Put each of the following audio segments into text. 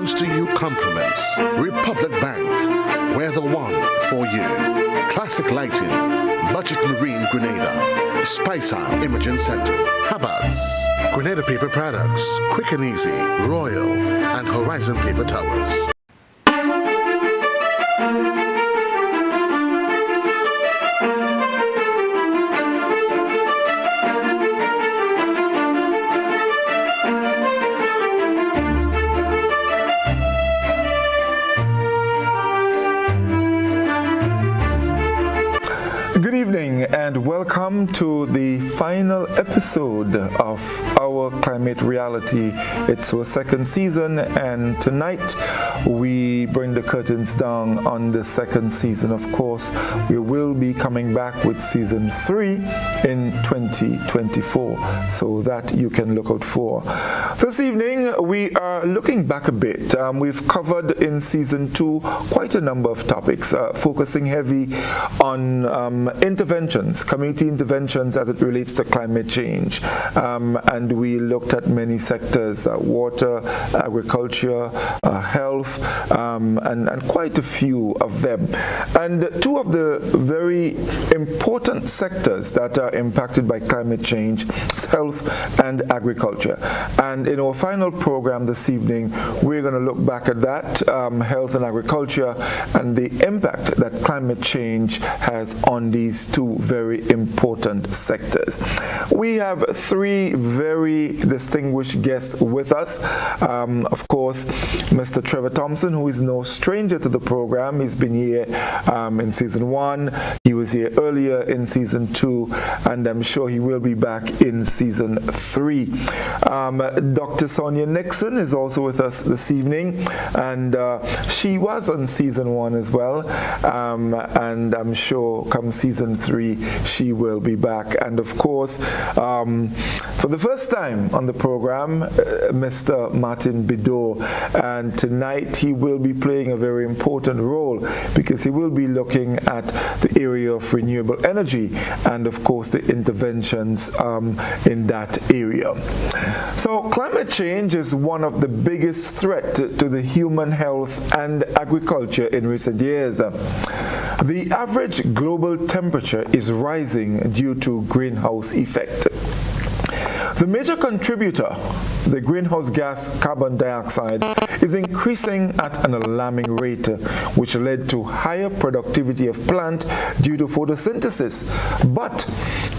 comes to you compliments. Republic Bank, we're the one for you. Classic Lighting, Budget Marine Grenada, Spicer Imaging Center, Hubbard's, Grenada Paper Products, Quick and Easy, Royal, and Horizon Paper Towels. And welcome to the final episode of our Climate Reality. It's our second season, and tonight we bring the curtains down on the second season. Of course, we will be coming back with season 3 in 2024, so that you can look out for. This evening we are looking back a bit. We've covered in season 2 quite a number of topics, focusing heavy on community interventions as it relates to climate change. And we looked at many sectors, water, agriculture, health, and quite a few of them. And two of the very important sectors that are impacted by climate change is health and agriculture. And in our final program this evening, we're going to look back at that, health and agriculture, and the impact that climate change has on these two very important sectors. We have three very distinguished guests with us. Of course, Mr. Trevor Thompson, who is no stranger to the program. He's been here in season 1. He was here earlier in season 2, and I'm sure he will be back in season 3. Dr. Sonia Nixon is also with us this evening, and she was on season 1 as well, and I'm sure come season 3 she will be back. And of course, for the first time on the program, Mr. Martin Bidot, and tonight he will be playing a very important role because he will be looking at the area of renewable energy and of course the interventions in that area. So climate change is one of the biggest threats to the human health and agriculture in recent years. The average global temperature is rising due to greenhouse effect. The major contributor, the greenhouse gas carbon dioxide, is increasing at an alarming rate, which led to higher productivity of plant due to photosynthesis. But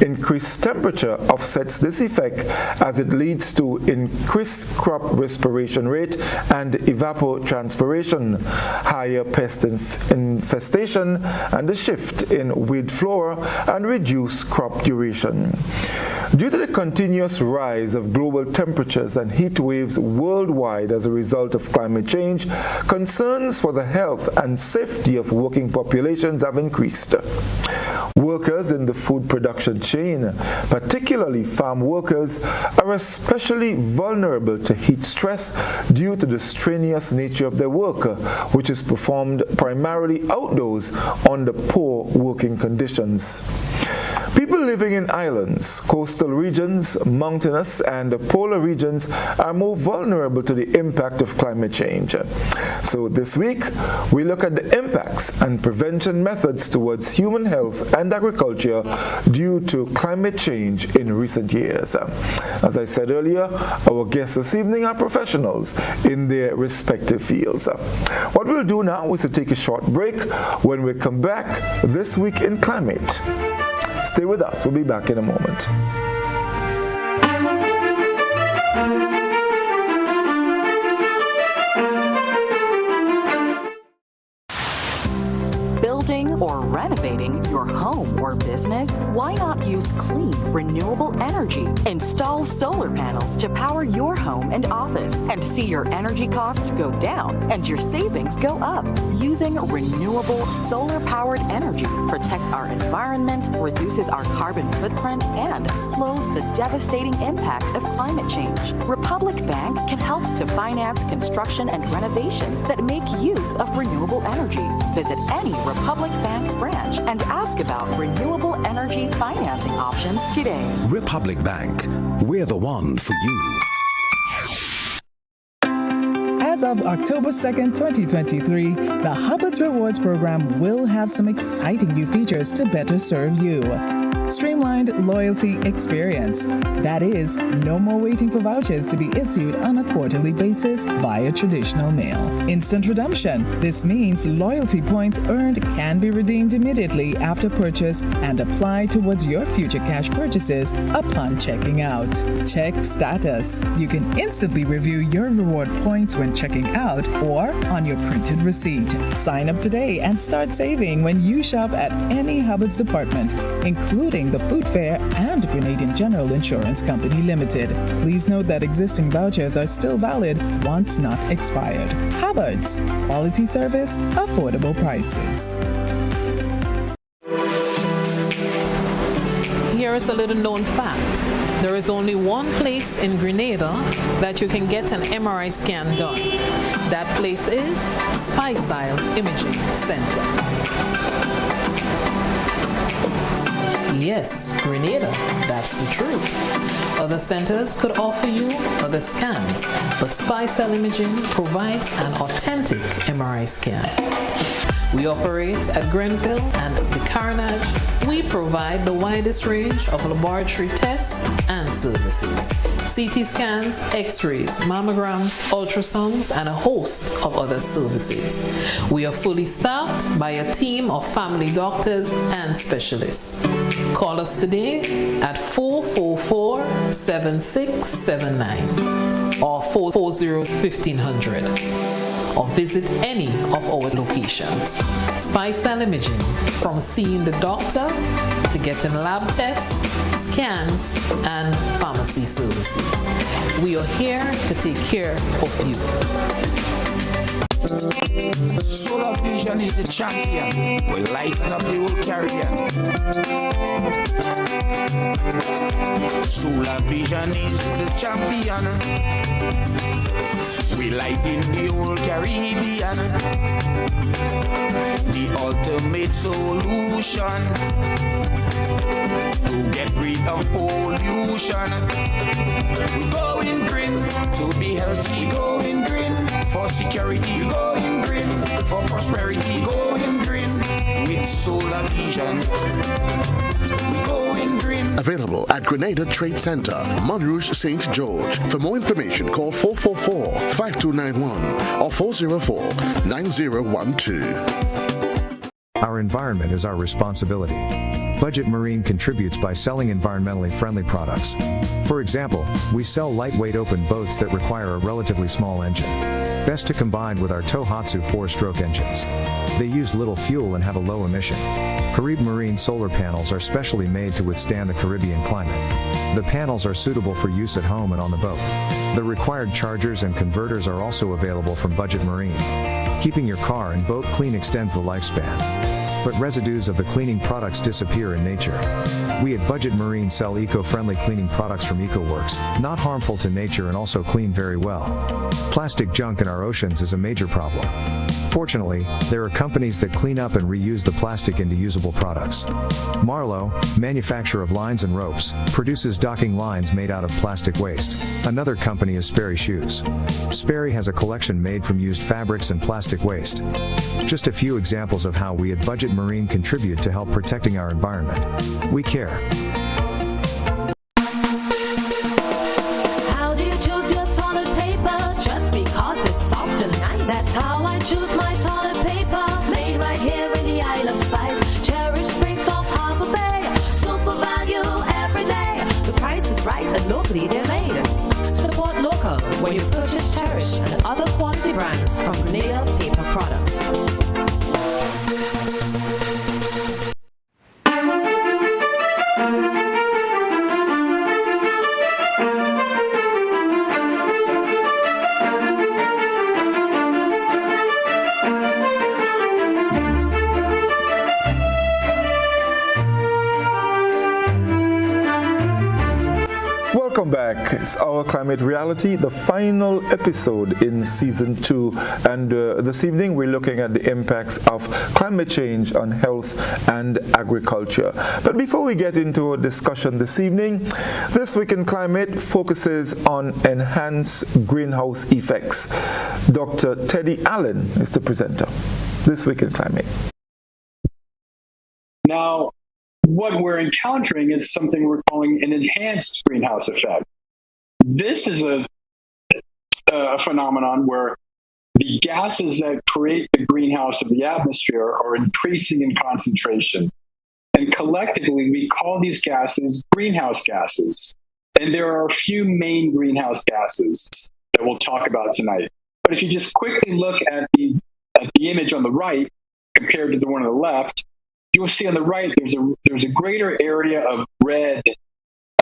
increased temperature offsets this effect as it leads to increased crop respiration rate and evapotranspiration, higher pest infestation, and a shift in weed flora and reduced crop duration. Due to the continuous rise of global temperatures and heat waves worldwide as a result of climate change, concerns for the health and safety of working populations have increased. Workers in the food production chain, particularly farm workers, are especially vulnerable to heat stress due to the strenuous nature of their work, which is performed primarily outdoors under poor working conditions. People living in islands, coastal regions, mountainous and polar regions are more vulnerable to the impact of climate change. So this week, we look at the impacts and prevention methods towards human health and agriculture due to climate change in recent years. As I said earlier, our guests this evening are professionals in their respective fields. What we'll do now is to take a short break. When we come back, This Week in Climate. Stay with us. We'll be back in a moment. Building or renovating your home or business? Why not use clean, renewable energy? Install solar panels to power your home and office and see your energy costs go down and your savings go up. Using renewable solar-powered energy protects our environment, reduces our carbon footprint, and slows the devastating impact of climate change. Republic Bank can help to finance construction and renovations that make use of renewable energy. Visit any Republic Bank branch and ask about renewable energy financing options today. Republic Bank, we're the one for you. As of October 2nd, 2023, the Hubbard's Rewards program will have some exciting new features to better serve you. Streamlined loyalty experience. That is, no more waiting for vouchers to be issued on a quarterly basis via traditional mail. Instant redemption. This means loyalty points earned can be redeemed immediately after purchase and applied towards your future cash purchases upon checking out. Check status. You can instantly review your reward points when checking out or on your printed receipt. Sign up today and start saving when you shop at any Hubbard's department, including the Food Fair and Grenadian General Insurance Company Limited. Please note that existing vouchers are still valid once not expired. Hubbard's. Quality service, affordable prices. Here is a little known fact. There is only one place in Grenada that you can get an MRI scan done. That place is Speysile Imaging Center. Yes, Grenada, that's the truth. Other centers could offer you other scans, but Speysile Imaging provides an authentic MRI scan. We operate at Grenville and the Carnage. We provide the widest range of laboratory tests and services. CT scans, x-rays, mammograms, ultrasounds, and a host of other services. We are fully staffed by a team of family doctors and specialists. Call us today at 444-7679 or 440-1500. or visit any of our locations. Speysile Imaging, from seeing the doctor to getting lab tests, scans, and pharmacy services. We are here to take care of you. Solar Vision is the champion. We lighten up the whole Caribbean. Solar Vision is the champion. We lighten the whole Caribbean. The ultimate solution to get rid of pollution. We going green to be healthy. Going green for security. Going green for prosperity. Going green with Solar Vision. Going green. Available at Grenada Trade Center, Montrouge, St. George. For more information, call 444-5291 or 404-9012. Our environment is our responsibility. Budget Marine contributes by selling environmentally friendly products. For example, we sell lightweight open boats that require a relatively small engine. Best to combine with our Tohatsu 4-stroke engines. They use little fuel and have a low emission. Carib Marine solar panels are specially made to withstand the Caribbean climate. The panels are suitable for use at home and on the boat. The required chargers and converters are also available from Budget Marine. Keeping your car and boat clean extends the lifespan. But residues of the cleaning products disappear in nature. We at Budget Marine sell eco-friendly cleaning products from EcoWorks, not harmful to nature and also clean very well. Plastic junk in our oceans is a major problem. Fortunately, there are companies that clean up and reuse the plastic into usable products. Marlowe, manufacturer of lines and ropes, produces docking lines made out of plastic waste. Another company is Sperry Shoes. Sperry has a collection made from used fabrics and plastic waste. Just a few examples of how we at Budget Marine contribute to help protecting our environment. We care. How do you choose your toilet paper? Just because it's soft and nice. That's how I choose my toilet paper. Made right here in the Isle of Spice. Cherish Springs off Harbor Bay. Super value every day. The price is right and locally they're made. Support local when you purchase Cherish and other quality brands from Grenada Paper Products. Welcome back It's Our Climate Reality, the final episode in season 2. And this evening we're looking at the impacts of climate change on health and agriculture. But before we get into a discussion this evening, This Week in Climate focuses on enhanced greenhouse effects. Dr. Teddy Allen is the presenter. This Week in Climate. Now, what we're encountering is something we're calling an enhanced greenhouse effect. This is a phenomenon where the gases that create the greenhouse of the atmosphere are increasing in concentration. And collectively, we call these gases greenhouse gases. And there are a few main greenhouse gases that we'll talk about tonight. But if you just quickly look at the image on the right compared to the one on the left, you'll see on the right there's a greater area of red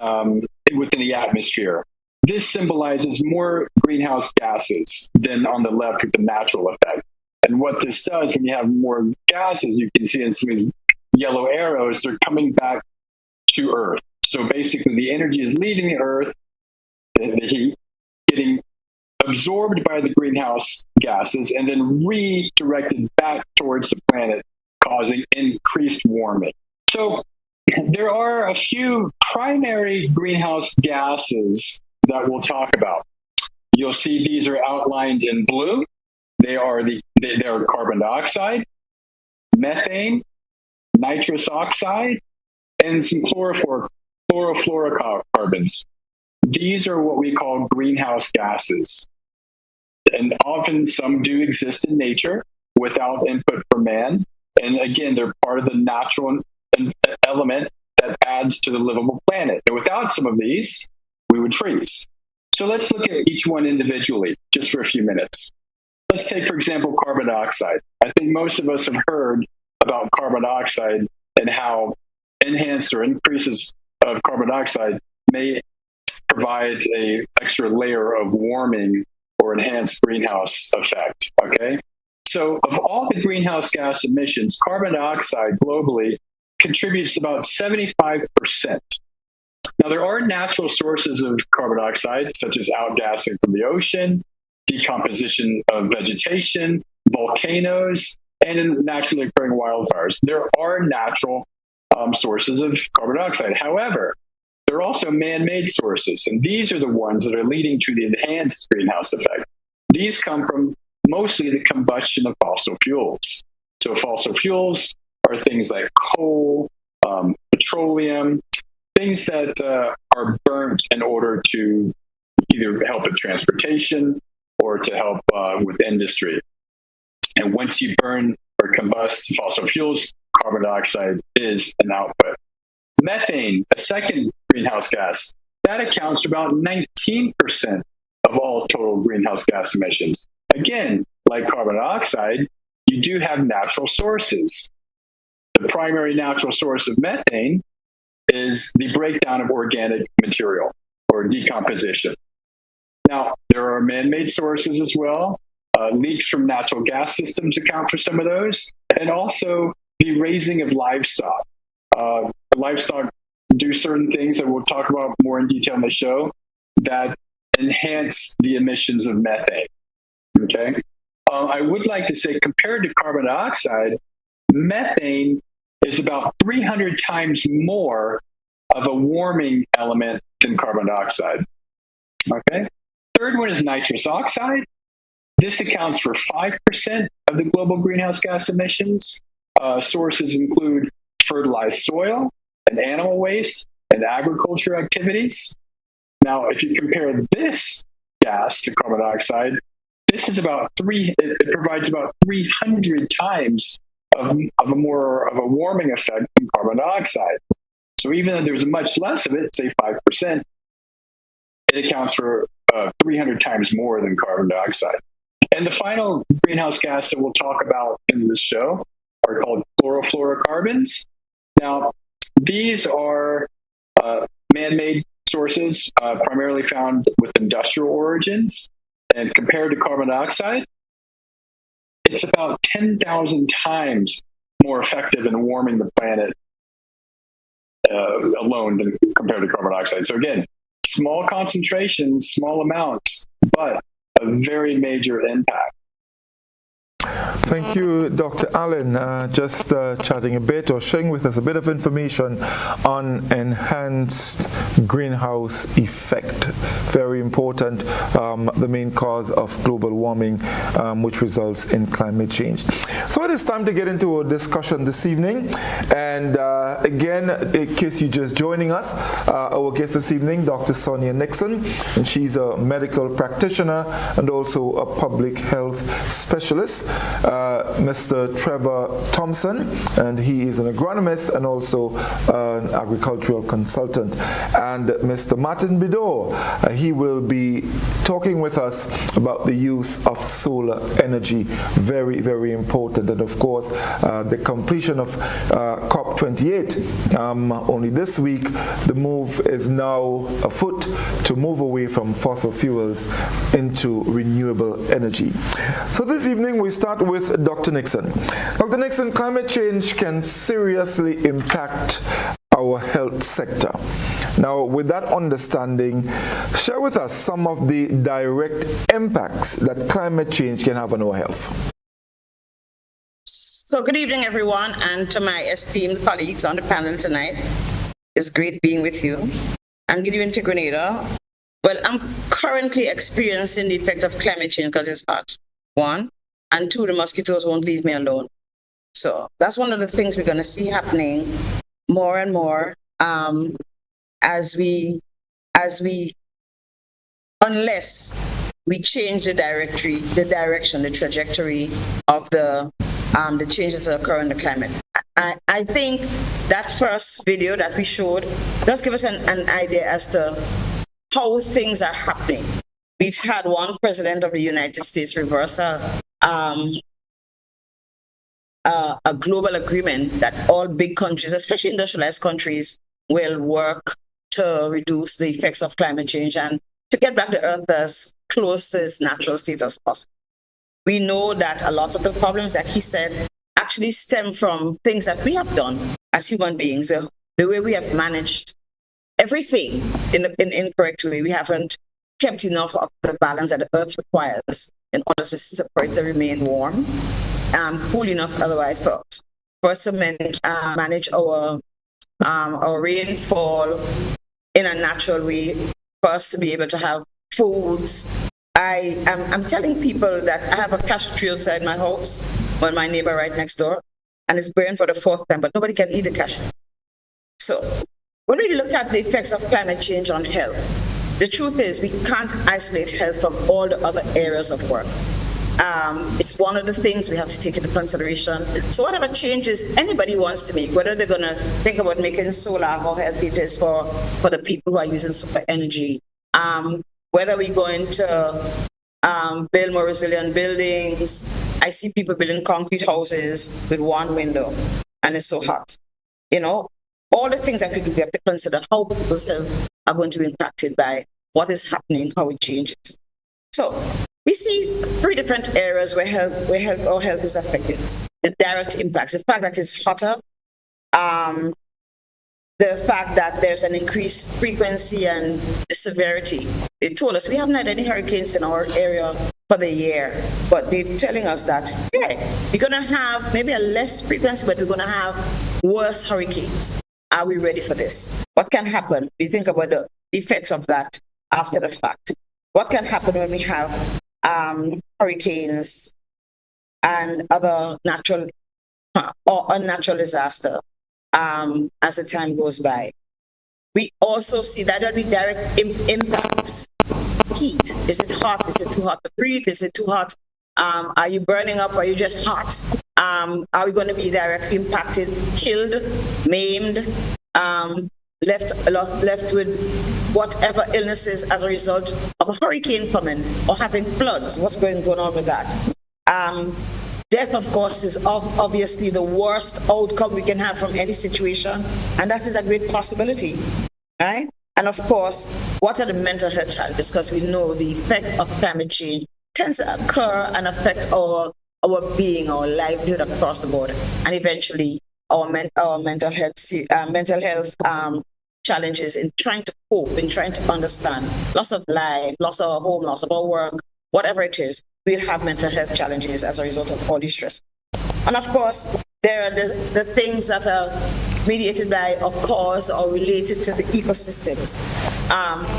within the atmosphere. This symbolizes more greenhouse gases than on the left with the natural effect. And what this does, when you have more gases, you can see in some yellow arrows, they're coming back to Earth. So basically, the energy is leaving the Earth, the heat, getting absorbed by the greenhouse gases, and then redirected back towards the planet, causing increased warming. So there are a few primary greenhouse gases that we'll talk about. You'll see these are outlined in blue. They are carbon dioxide, methane, nitrous oxide, and some chlorofluorocarbons. These are what we call greenhouse gases. And often some do exist in nature without input from man. And again, they're part of the natural element that adds to the livable planet. And without some of these, we would freeze. So let's look at each one individually, just for a few minutes. Let's take, for example, carbon dioxide. I think most of us have heard about carbon dioxide and how enhanced or increases of carbon dioxide may provide an extra layer of warming or enhanced greenhouse effect, okay? So of all the greenhouse gas emissions, carbon dioxide globally contributes about 75%. Now, there are natural sources of carbon dioxide, such as outgassing from the ocean, decomposition of vegetation, volcanoes, and in naturally occurring wildfires. There are natural sources of carbon dioxide. However, there are also man-made sources, and these are the ones that are leading to the enhanced greenhouse effect. These come from mostly the combustion of fossil fuels. So fossil fuels are things like coal, petroleum, things that are burnt in order to either help with transportation or to help with industry. And once you burn or combust fossil fuels, carbon dioxide is an output. Methane, a second greenhouse gas, that accounts for about 19% of all total greenhouse gas emissions. Again, like carbon dioxide, you do have natural sources. The primary natural source of methane is the breakdown of organic material or decomposition. Now, there are man-made sources as well. Leaks from natural gas systems account for some of those, and also the raising of livestock. Livestock do certain things that we'll talk about more in detail in the show that enhance the emissions of methane. Okay, I would like to say, compared to carbon dioxide, methane is about 300 times more of a warming element than carbon dioxide. Okay, third one is nitrous oxide. This accounts for 5% of the global greenhouse gas emissions. Sources include fertilized soil and animal waste and agriculture activities. Now, if you compare this gas to carbon dioxide, this is it provides about 300 times of a warming effect than carbon dioxide. So even though there's much less of it, say 5%, it accounts for 300 times more than carbon dioxide. And the final greenhouse gas that we'll talk about in this show are called chlorofluorocarbons. Now, these are man-made sources, primarily found with industrial origins. And compared to carbon dioxide, it's about 10,000 times more effective in warming the planet alone than compared to carbon dioxide. So again, small concentrations, small amounts, but a very major impact. Thank you, Dr. Allen. Just chatting a bit or sharing with us a bit of information on enhanced greenhouse effect. Very important, the main cause of global warming, which results in climate change. So it is time to get into our discussion this evening. And again, in case you're just joining us, our guest this evening, Dr. Sonia Nixon, and she's a medical practitioner and also a public health specialist. Mr. Trevor Thompson, and he is an agronomist and also an agricultural consultant. And Mr. Martin Bidor, he will be talking with us about the use of solar energy. Very, very important. And of course, the completion of COP28. Only this week, the move is now afoot to move away from fossil fuels into renewable energy. So this evening, we start with Dr. Nixon. Dr. Nixon, climate change can seriously impact our health sector. Now, with that understanding, share with us some of the direct impacts that climate change can have on our health. So good evening, everyone, and to my esteemed colleagues on the panel tonight. It's great being with you. And good evening to Grenada. Well, I'm currently experiencing the effect of climate change because it's hot, one. And two, the mosquitoes won't leave me alone. So that's one of the things we're going to see happening more and more unless we change the direction, the trajectory of the changes that occur in the climate. I think that first video that we showed does give us an idea as to how things are happening. We've had one president of the United States reverse a global agreement that all big countries, especially industrialized countries, will work to reduce the effects of climate change and to get back the Earth as close to its natural state as possible. We know that a lot of the problems that he said actually stem from things that we have done as human beings, the way we have managed everything in an incorrect way. We haven't kept enough of the balance that the Earth requires in order to support it to remain warm, cool enough otherwise for us to manage our rainfall in a natural way, for us to be able to have foods. I'm telling people that I have a cashew tree outside my house, on my neighbor right next door, and it's burning for the fourth time, but nobody can eat the cashew. So when we look at the effects of climate change on health, the truth is we can't isolate health from all the other areas of work. It's one of the things we have to take into consideration. So whatever changes anybody wants to make, whether they're going to think about making solar, how healthy it is for the people who are using solar energy, whether we're going to build more resilient buildings. I see people building concrete houses with one window, and it's so hot. You know, all the things that we do, we have to consider how people's health are going to be impacted by what is happening, how it changes. So we see three different areas where our health is affected. The direct impacts, the fact that it's hotter, the fact that there's an increased frequency and the severity. They told us we haven't had any hurricanes in our area for the year, but they're telling us that, yeah, we're going to have maybe a less frequency, but we're going to have worse hurricanes. Are we ready for this? What can happen? We think about the effects of that after the fact. What can happen when we have hurricanes and other natural or unnatural disaster as the time goes by? We also see that there'll be direct impacts. Heat. Is it hot? Is it too hot to breathe? Is it too hot? Are you burning up? Are you just hot? Are we going to be directly impacted, killed, maimed, left with whatever illnesses as a result of a hurricane coming or having floods? What's going on with that? Death, of course, is obviously the worst outcome we can have from any situation, and that is a great possibility, right? And of course, what are the mental health challenges? Because we know the effect of climate change tends to occur and affect our being, our livelihood across the board, and eventually our mental health challenges in trying to cope, in trying to understand loss of life, loss of our home, loss of our work, whatever it is, we'll have mental health challenges as a result of all these stress. And of course, there are the things that are mediated by or caused or related to the ecosystems.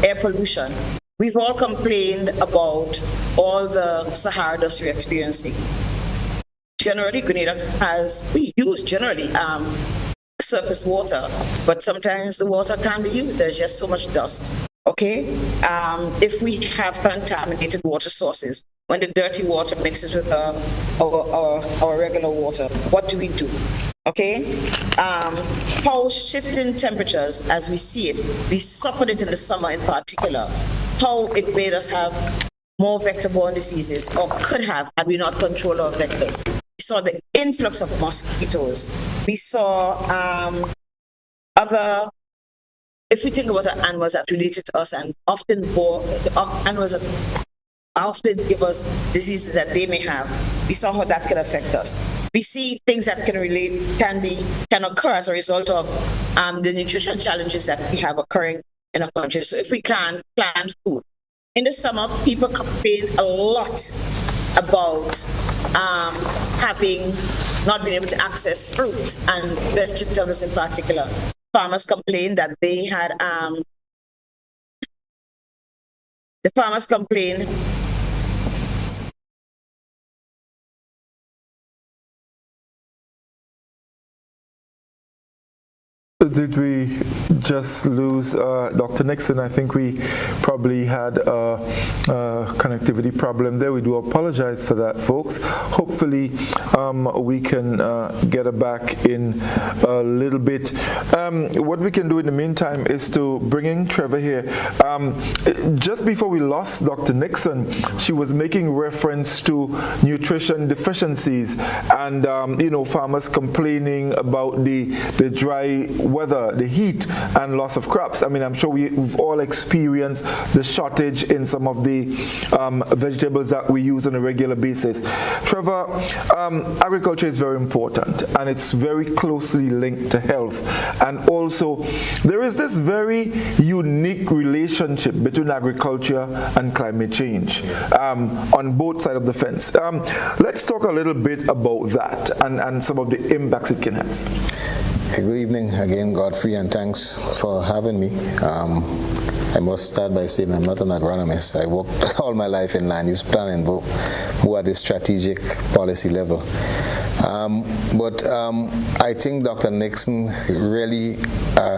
Air pollution. We've all complained about all the Sahara dust we're experiencing. Generally, Grenada we use generally surface water, but sometimes the water can't be used. There's just so much dust. Okay? If we have contaminated water sources, when the dirty water mixes with our regular water, what do we do? Okay? How shifting temperatures, as we see it, we suffered it in the summer in particular, how it made us have more vector-borne diseases, or could have, had we not controlled our vectors. We saw the influx of mosquitoes. We saw if we think about the animals that related to us and often animals that often give us diseases that they may have, we saw how that can affect us. We see things that can occur as a result of the nutrition challenges that we have occurring in our country. So if we can plant food. In the summer, people complain a lot about having not been able to access fruit and vegetables in particular. Farmers complained that they had Did we just lose Dr. Nixon? I think we probably had a connectivity problem there. We do apologize for that, folks. Hopefully we can get her back in a little bit. What we can do in the meantime is to bring in Trevor here. Just before we lost Dr. Nixon, she was making reference to nutrition deficiencies and farmers complaining about the dry weather, the heat, and loss of crops. I mean, I'm sure we've all experienced the shortage in some of the vegetables that we use on a regular basis. Trevor, agriculture is very important, and it's very closely linked to health. And also, there is this very unique relationship between agriculture and climate change on both sides of the fence. Let's talk a little bit about that and some of the impacts it can have. Good evening again, Godfrey, and thanks for having me. I must start by saying I'm not an agronomist. I worked all my life in land use planning, but more at the strategic policy level. But I think Dr. Nixon really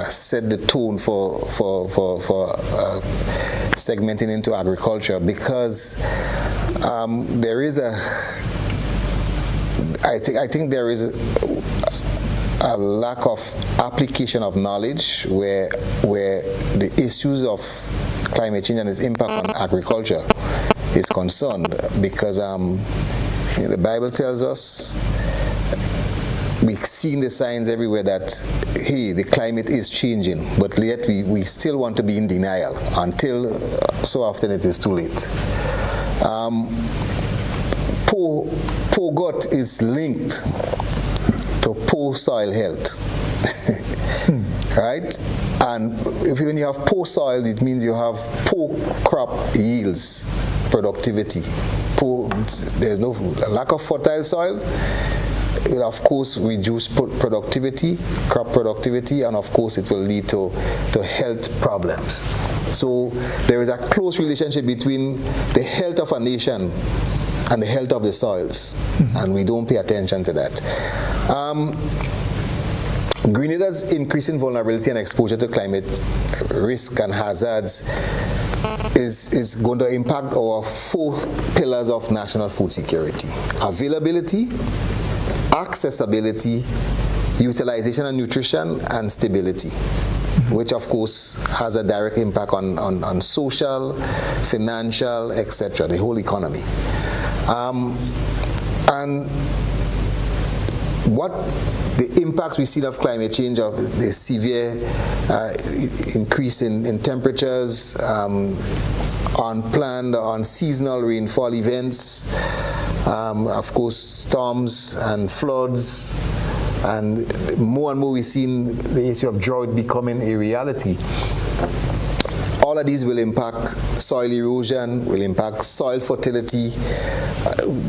set the tone for segmenting into agriculture, because there is I think there is a lack of application of knowledge where the issues of climate change and its impact on agriculture is concerned, because the Bible tells us, we've seen the signs everywhere that, hey, the climate is changing, but yet we still want to be in denial until so often it is too late. Poor gut is linked to poor soil health, right? And when you have poor soil, it means you have poor crop yields, productivity. There's no lack of fertile soil. It will, of course, reduce productivity, crop productivity, and of course it will lead to health problems. So there is a close relationship between the health of a nation and the health of the soils, and we don't pay attention to that. Grenada's increasing vulnerability and exposure to climate risk and hazards is going to impact our 4 pillars of national food security: availability, accessibility, utilization and nutrition, and stability, which of course has a direct impact on social, financial, etc., the whole economy. And what the impacts we see of climate change, of the severe increase in temperatures, unplanned, unseasonal rainfall events, of course storms and floods, and more we've seen the issue of drought becoming a reality. All of these will impact soil erosion, will impact soil fertility,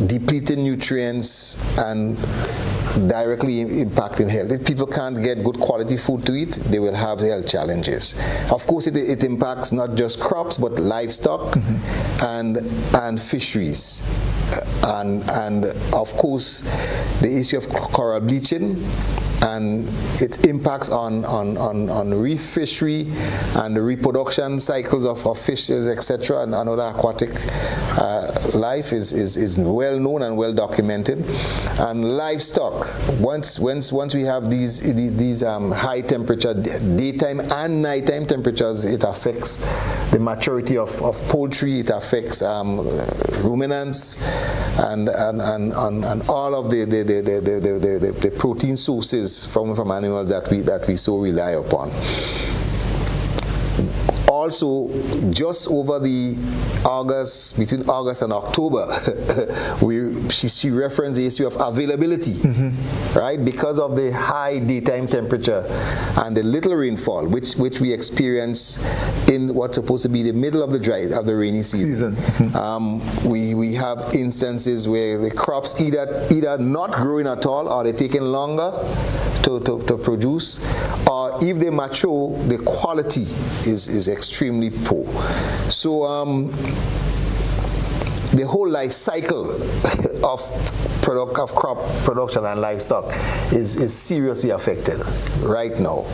depleting nutrients, and directly impacting health. If people can't get good quality food to eat, they will have health challenges. Of course, it impacts not just crops, but livestock and fisheries. And of course, the issue of coral bleaching and its impacts on reef fishery and the reproduction cycles of fishes, etc., and other aquatic life is well known and well documented. And livestock, once we have these high temperature daytime and nighttime temperatures, it affects the maturity of poultry, it affects ruminants and all of the protein sources from animals that we so rely upon. Also, just over between August and October, she referenced the issue of availability, right? Because of the high daytime temperature and the little rainfall, which we experience in what's supposed to be the middle of the rainy season. We have instances where the crops either not growing at all, or they're taking longer to produce, or if they mature, the quality is extremely poor. So the whole life cycle of crop production and livestock is seriously affected right now,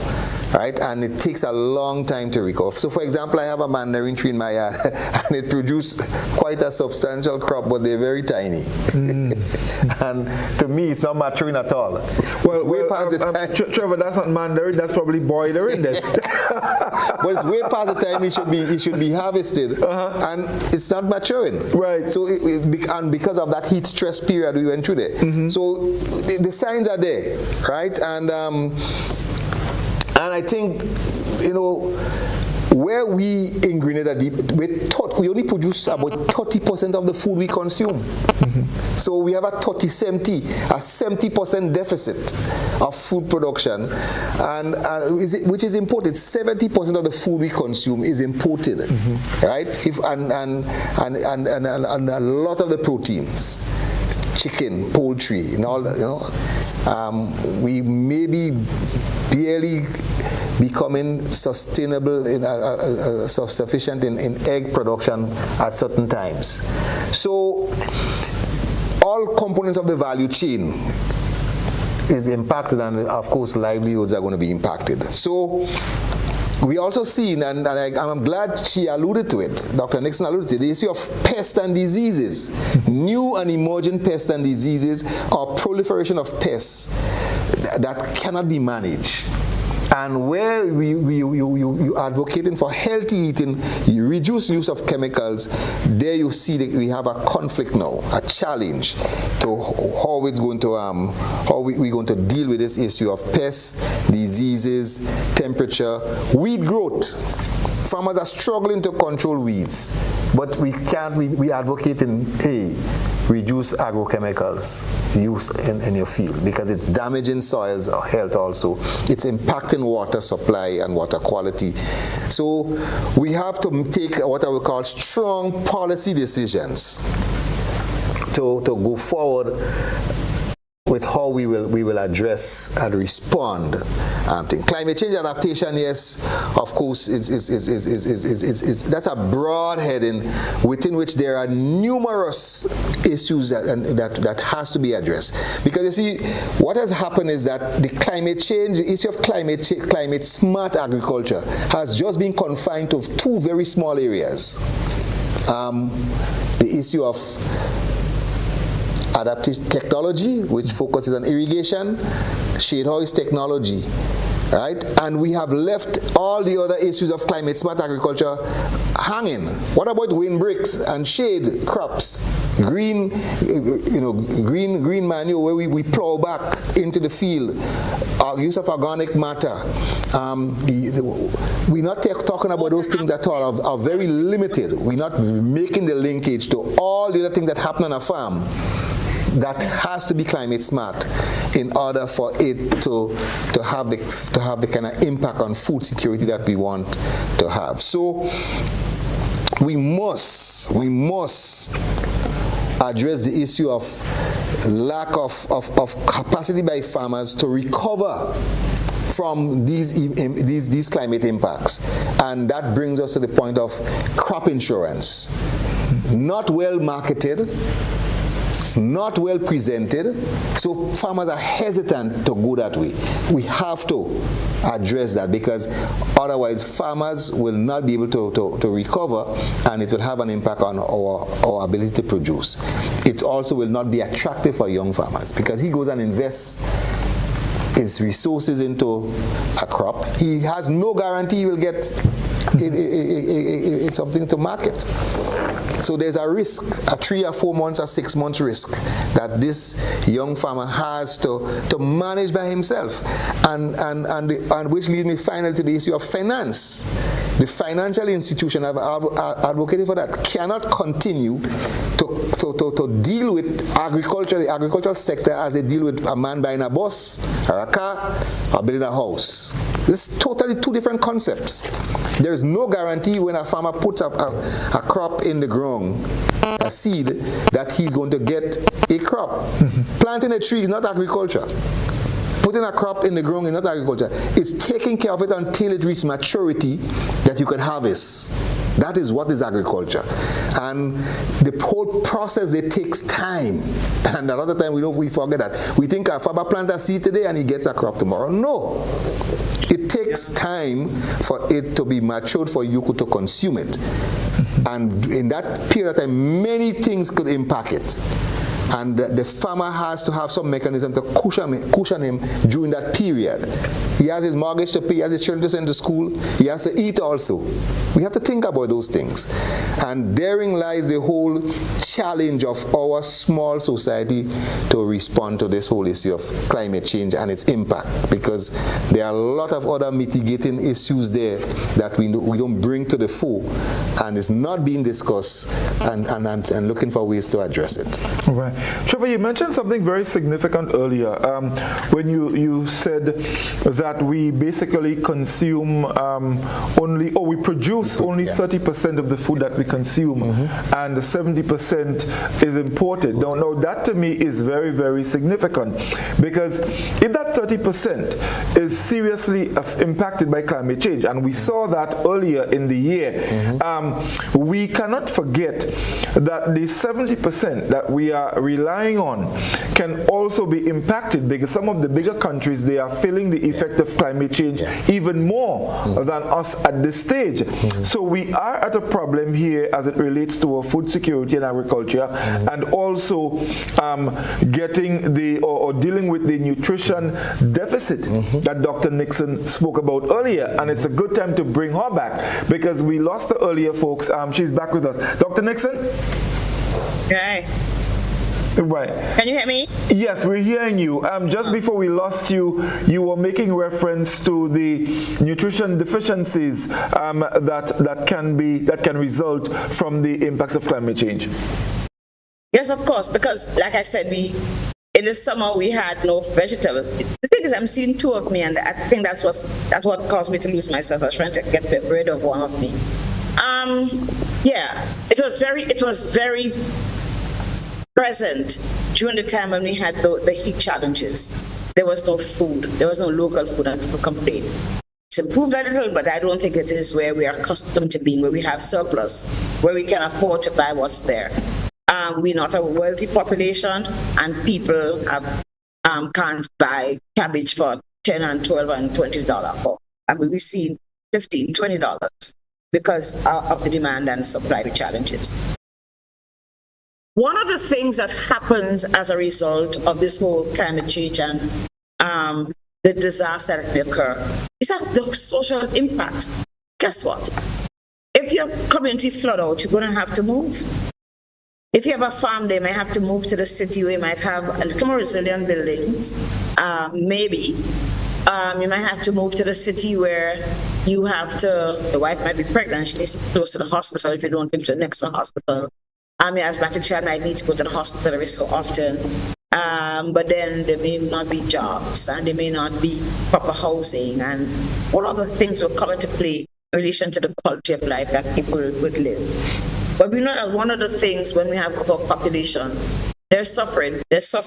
right? And it takes a long time to recover. So, for example, I have a mandarin tree in my yard, and it produced quite a substantial crop, but they're very tiny. And to me, it's not maturing at all. Well, Trevor, that's not mandarin. That's probably boiler in there. But it's way past the time it should be harvested, and it's not maturing. Right. So, and because of that heat stress period we went through there, so the signs are there, right? And I think, where we in Grenada, we only produce about 30% of the food we consume. So we have a 70% deficit of food production, and which is imported. 70% of the food we consume is imported, right? And a lot of the proteins, chicken, poultry, and all, we may be barely becoming sustainable, self-sufficient in egg production at certain times. So all components of the value chain is impacted, and of course livelihoods are going to be impacted. So we also seen, and I'm glad she alluded to it, Dr. Nixon alluded to it, the issue of pests and diseases, new and emerging pests and diseases, or proliferation of pests that cannot be managed. And where you advocating for healthy eating, you reduce use of chemicals, there you see that we have a conflict now, a challenge to how we're going to we're going to deal with this issue of pests, diseases, temperature, weed growth. Farmers are struggling to control weeds, but we advocating, reduce agrochemicals use in your field, because it's damaging soils or health also. It's impacting water supply and water quality. So we have to take what I would call strong policy decisions to go forward with how we will address and respond to climate change adaptation. Yes, of course, that's a broad heading within which there are numerous issues that has to be addressed. Because you see, what has happened is that the climate change, the issue of climate smart agriculture has just been confined to two very small areas. The issue of adaptive technology, which focuses on irrigation, shade house technology, right? And we have left all the other issues of climate smart agriculture hanging. What about windbreaks and shade crops? Green manure, where we plow back into the field, use of organic matter. We're not talking about those things at all, are very limited. We're not making the linkage to all the other things that happen on a farm that has to be climate smart in order for it to have the kind of impact on food security that we want to have. So we must address the issue of lack of capacity by farmers to recover from these climate impacts. And that brings us to the point of crop insurance. Not well marketed, not well presented, so farmers are hesitant to go that way. We have to address that, because otherwise farmers will not be able to recover, and it will have an impact on our ability to produce. It also will not be attractive for young farmers, because he goes and invests his resources into a crop. He has no guarantee he will get something to market. So there's a risk, a 3 or 4 months or 6 months risk that this young farmer has to manage by himself. And which leads me finally to the issue of finance. The financial institution have advocated for that cannot continue to deal with agriculture, the agricultural sector, as they deal with a man buying a bus or a car or building a house. This is totally two different concepts. There is no guarantee when a farmer puts up a crop in the ground, a seed, that he's going to get a crop. Planting a tree is not agriculture. Putting a crop in the ground is not agriculture. It's taking care of it until it reaches maturity that you can harvest. That is what is agriculture. And the whole process, it takes time. And a lot of time we forget that. We think a farmer plants a seed today and he gets a crop tomorrow. No. It takes time for it to be matured for you to consume it. And in that period of time, many things could impact it. And the farmer has to have some mechanism to cushion him during that period. He has his mortgage to pay, he has his children to send to school, he has to eat also. We have to think about those things. And therein lies the whole challenge of our small society to respond to this whole issue of climate change and its impact, because there are a lot of other mitigating issues there that we don't bring to the fore, and it's not being discussed and looking for ways to address it. All right. Trevor, you mentioned something very significant earlier when you said that we basically consume we produce only 30% of the food that we consume, and 70% is imported. Now that to me is very, very significant, because if that 30% is seriously impacted by climate change, and we saw that earlier in the year, we cannot forget that the 70% that we are relying on can also be impacted, because some of the bigger countries, they are feeling the effect of climate change even more than us at this stage. So we are at a problem here as it relates to our food security and agriculture, and also getting or dealing with the nutrition deficit that Dr. Nixon spoke about earlier. And it's a good time to bring her back, because we lost her earlier, folks. She's back with us. Dr. Nixon? Okay. Right. Can you hear me? Yes, we're hearing you. Just before we lost you, you were making reference to the nutrition deficiencies that can result from the impacts of climate change. Yes, of course, because like I said, in the summer we had no vegetables. The thing is, I'm seeing two of me, and I think that's what caused me to lose myself. I was trying to get rid of one of me. It was very present during the time when we had the heat challenges. There was no food. There was no local food, and people complained. It's improved a little, but I don't think it is where we are accustomed to being, where we have surplus, where we can afford to buy what's there. We're not a wealthy population, and people can't buy cabbage for $10 and $12 and $20. I mean, we've seen $15, $20 because of the demand and supply challenges. One of the things that happens as a result of this whole climate change and the disaster that may occur is that the social impact. Guess what? If your community flood out, you're going to have to move. If you have a farm, they may have to move to the city where you might have a little more resilient buildings. Maybe you might have to move to the city where the wife might be pregnant, she needs to be close to the hospital if you don't live next to the hospital. asthmatic child might need to go to the hospital every so often. But then there may not be jobs, and there may not be proper housing, and all other things will come into play in relation to the quality of life that people would live. But we know that one of the things when we have overpopulation, there's suffering. There's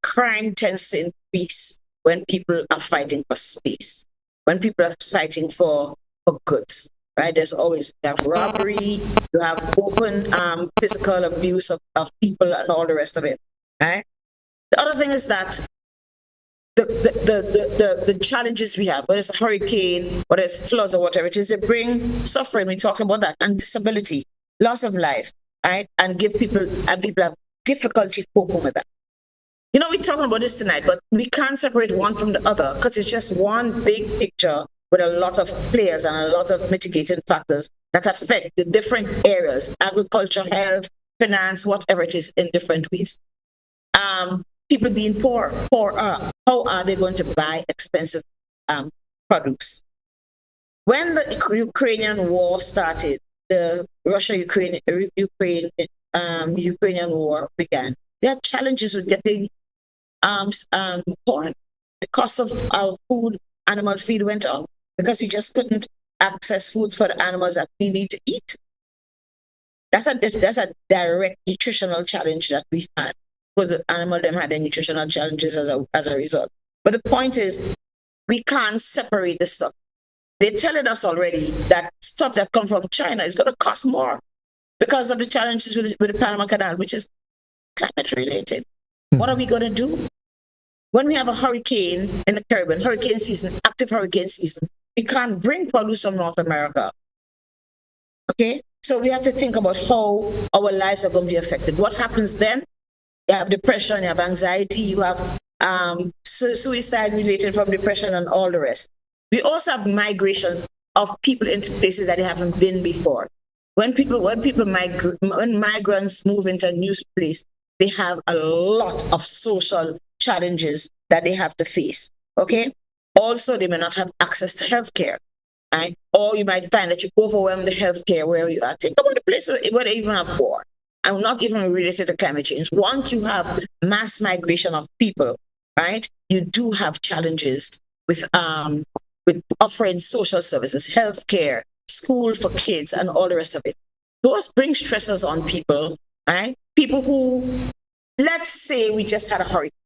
crime tends to increase when people are fighting for space, when people are fighting for goods. Right, you have robbery, you have open physical abuse of people and all the rest of it. Right. The other thing is that the challenges we have, whether it's a hurricane, whether it's floods or whatever it is, they bring suffering. We talked about that, and disability, loss of life, right, and people have difficulty coping with that. You know, we're talking about this tonight, but we can't separate one from the other because it's just one big picture with a lot of players and a lot of mitigating factors that affect the different areas, agriculture, health, finance, whatever it is, in different ways. People being poor, how are they going to buy expensive produce? When the Ukrainian war started, the Russia-Ukrainian war began, we had challenges with getting corn. The cost of food, animal feed went up, because we just couldn't access food for the animals that we need to eat. That's a direct nutritional challenge that we've had, because the animal them had their nutritional challenges as a result. But the point is, we can't separate the stuff. They're telling us already that stuff that comes from China is going to cost more because of the challenges with the Panama Canal, which is climate related. What are we going to do? When we have a hurricane in the Caribbean, hurricane season, active hurricane season, we can't bring produce from North America. Okay? So we have to think about how our lives are going to be affected. What happens then? You have depression, you have anxiety, you have suicide related from depression and all the rest. We also have migrations of people into places that they haven't been before. When migrants move into a new place, they have a lot of social challenges that they have to face. Okay? Also, they may not have access to healthcare, right? Or you might find that you overwhelm the healthcare where you are. Think about the place where they even have war. I'm not even related to climate change. Once you have mass migration of people, right, you do have challenges with offering social services, healthcare, school for kids, and all the rest of it. Those bring stresses on people, right? People who, let's say we just had a hurricane.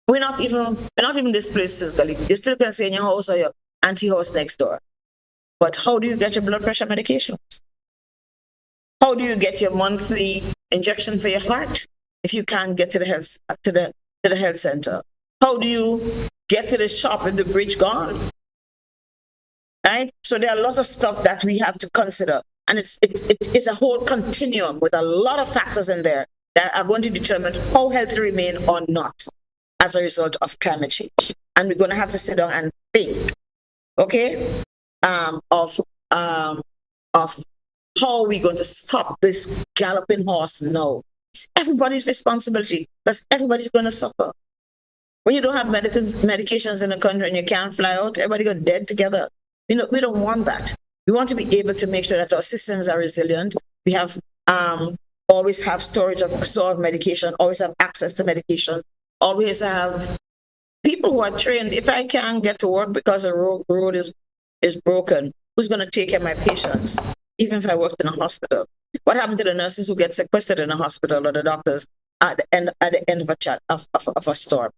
We're not even displaced physically. You still can stay in your house or your auntie house next door. But how do you get your blood pressure medications? How do you get your monthly injection for your heart if you can't get to the health center? How do you get to the shop if the bridge gone? Right? So there are a lot of stuff that we have to consider. And it's a whole continuum with a lot of factors in there that are going to determine how healthy we remain or not as a result of climate change. And we're going to have to sit down and think, okay, of how are we going to stop this galloping horse now? It's everybody's responsibility because everybody's going to suffer. When you don't have medications in the country and you can't fly out, everybody got dead together. We don't want that. We want to be able to make sure that our systems are resilient. We have always have store of medication, always have access to medication, always have people who are trained. If I can't get to work because the road is broken, who's going to take care of my patients? Even if I worked in a hospital, what happened to the nurses who get sequestered in a hospital or the doctors at the end of a storm?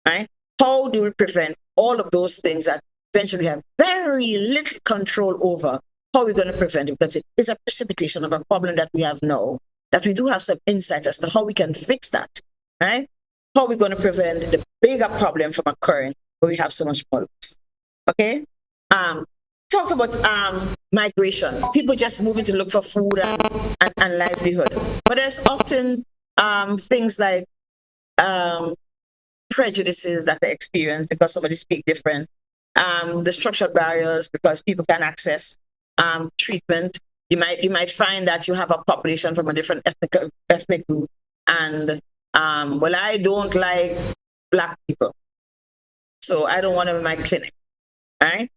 Right? How do we prevent all of those things that eventually have very little control over? How are we going to prevent it? Because it is a precipitation of a problem that we have now, that we do have some insight as to how we can fix that, right? How are we going to prevent the bigger problem from occurring where we have so much problems? Okay? Talked about migration. People just moving to look for food and livelihood. But there's often things like prejudices that they experience because somebody speaks different. The structural barriers because people can access treatment. You might find that you have a population from a different ethnic group, and I don't like Black people, so I don't want them in my clinic, right?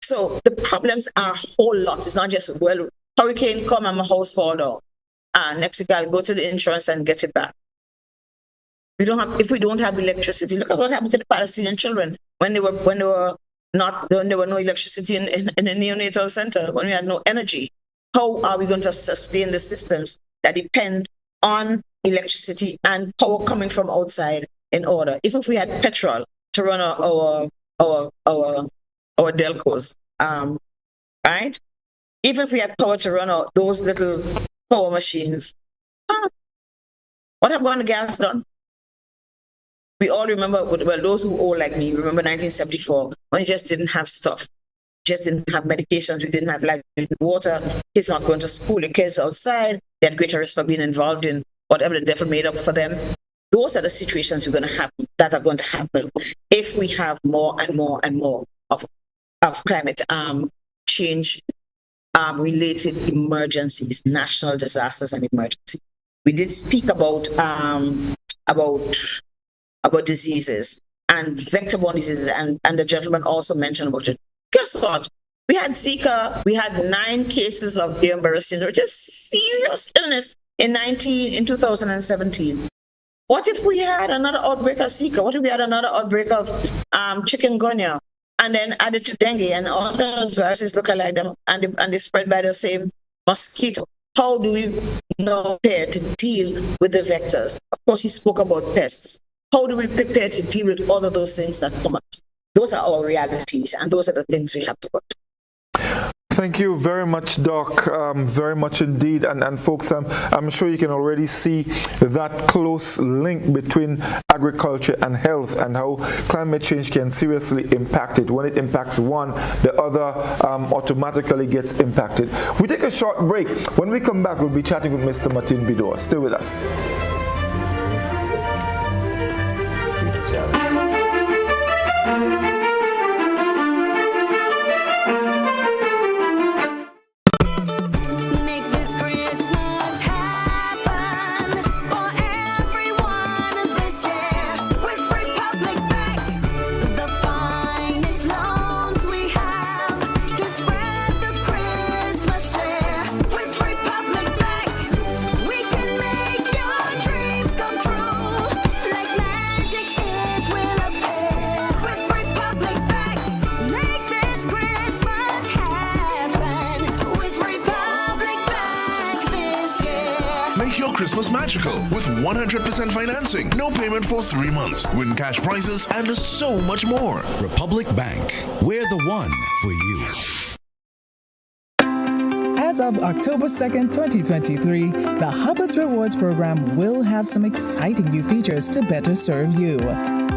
So the problems are a whole lot. It's not just, well, hurricane come and my house fall down. Next week I'll go to the insurance and get it back. If we don't have electricity, look at what happened to the Palestinian children when there was no electricity in the neonatal center, when we had no energy. How are we going to sustain the systems that depend on electricity and power coming from outside in order? If we had petrol to run our delcos, right? If we had power to run those little power machines, what about the gas done? We all remember, well, those who old like me remember 1974 when we just didn't have stuff, just didn't have medications, we didn't have life, water, kids not going to school, the kids outside, they had greater risk for being involved in whatever the devil made up for them. Those are the situations that are going to happen if we have more and more and more of climate change related emergencies, national disasters and emergencies. We did speak about diseases and vector-borne diseases, and the gentleman also mentioned about it. Guess what? We had Zika, we had 9 cases of Guillain-Barré syndrome, just serious illness in 2017. What if we had another outbreak of Zika? What if we had another outbreak of chikungunya, and then added to dengue, and all those viruses look alike them, and they spread by the same mosquito? How do we now prepare to deal with the vectors? Of course, he spoke about pests. How do we prepare to deal with all of those things that come up? Those are our realities, and those are the things we have to work. Thank you very much, Doc. Very much indeed. And folks, I'm sure you can already see that close link between agriculture and health, and how climate change can seriously impact it. When it impacts one, the other automatically gets impacted. We take a short break. When we come back, we'll be chatting with Mr. Martin Bidor. Stay with us. Christmas magical with 100% financing, no payment for 3 months, win cash prizes, and so much more. Republic Bank, we're the one for you. As of October 2nd, 2023, the Hubbard's Rewards program will have some exciting new features to better serve you.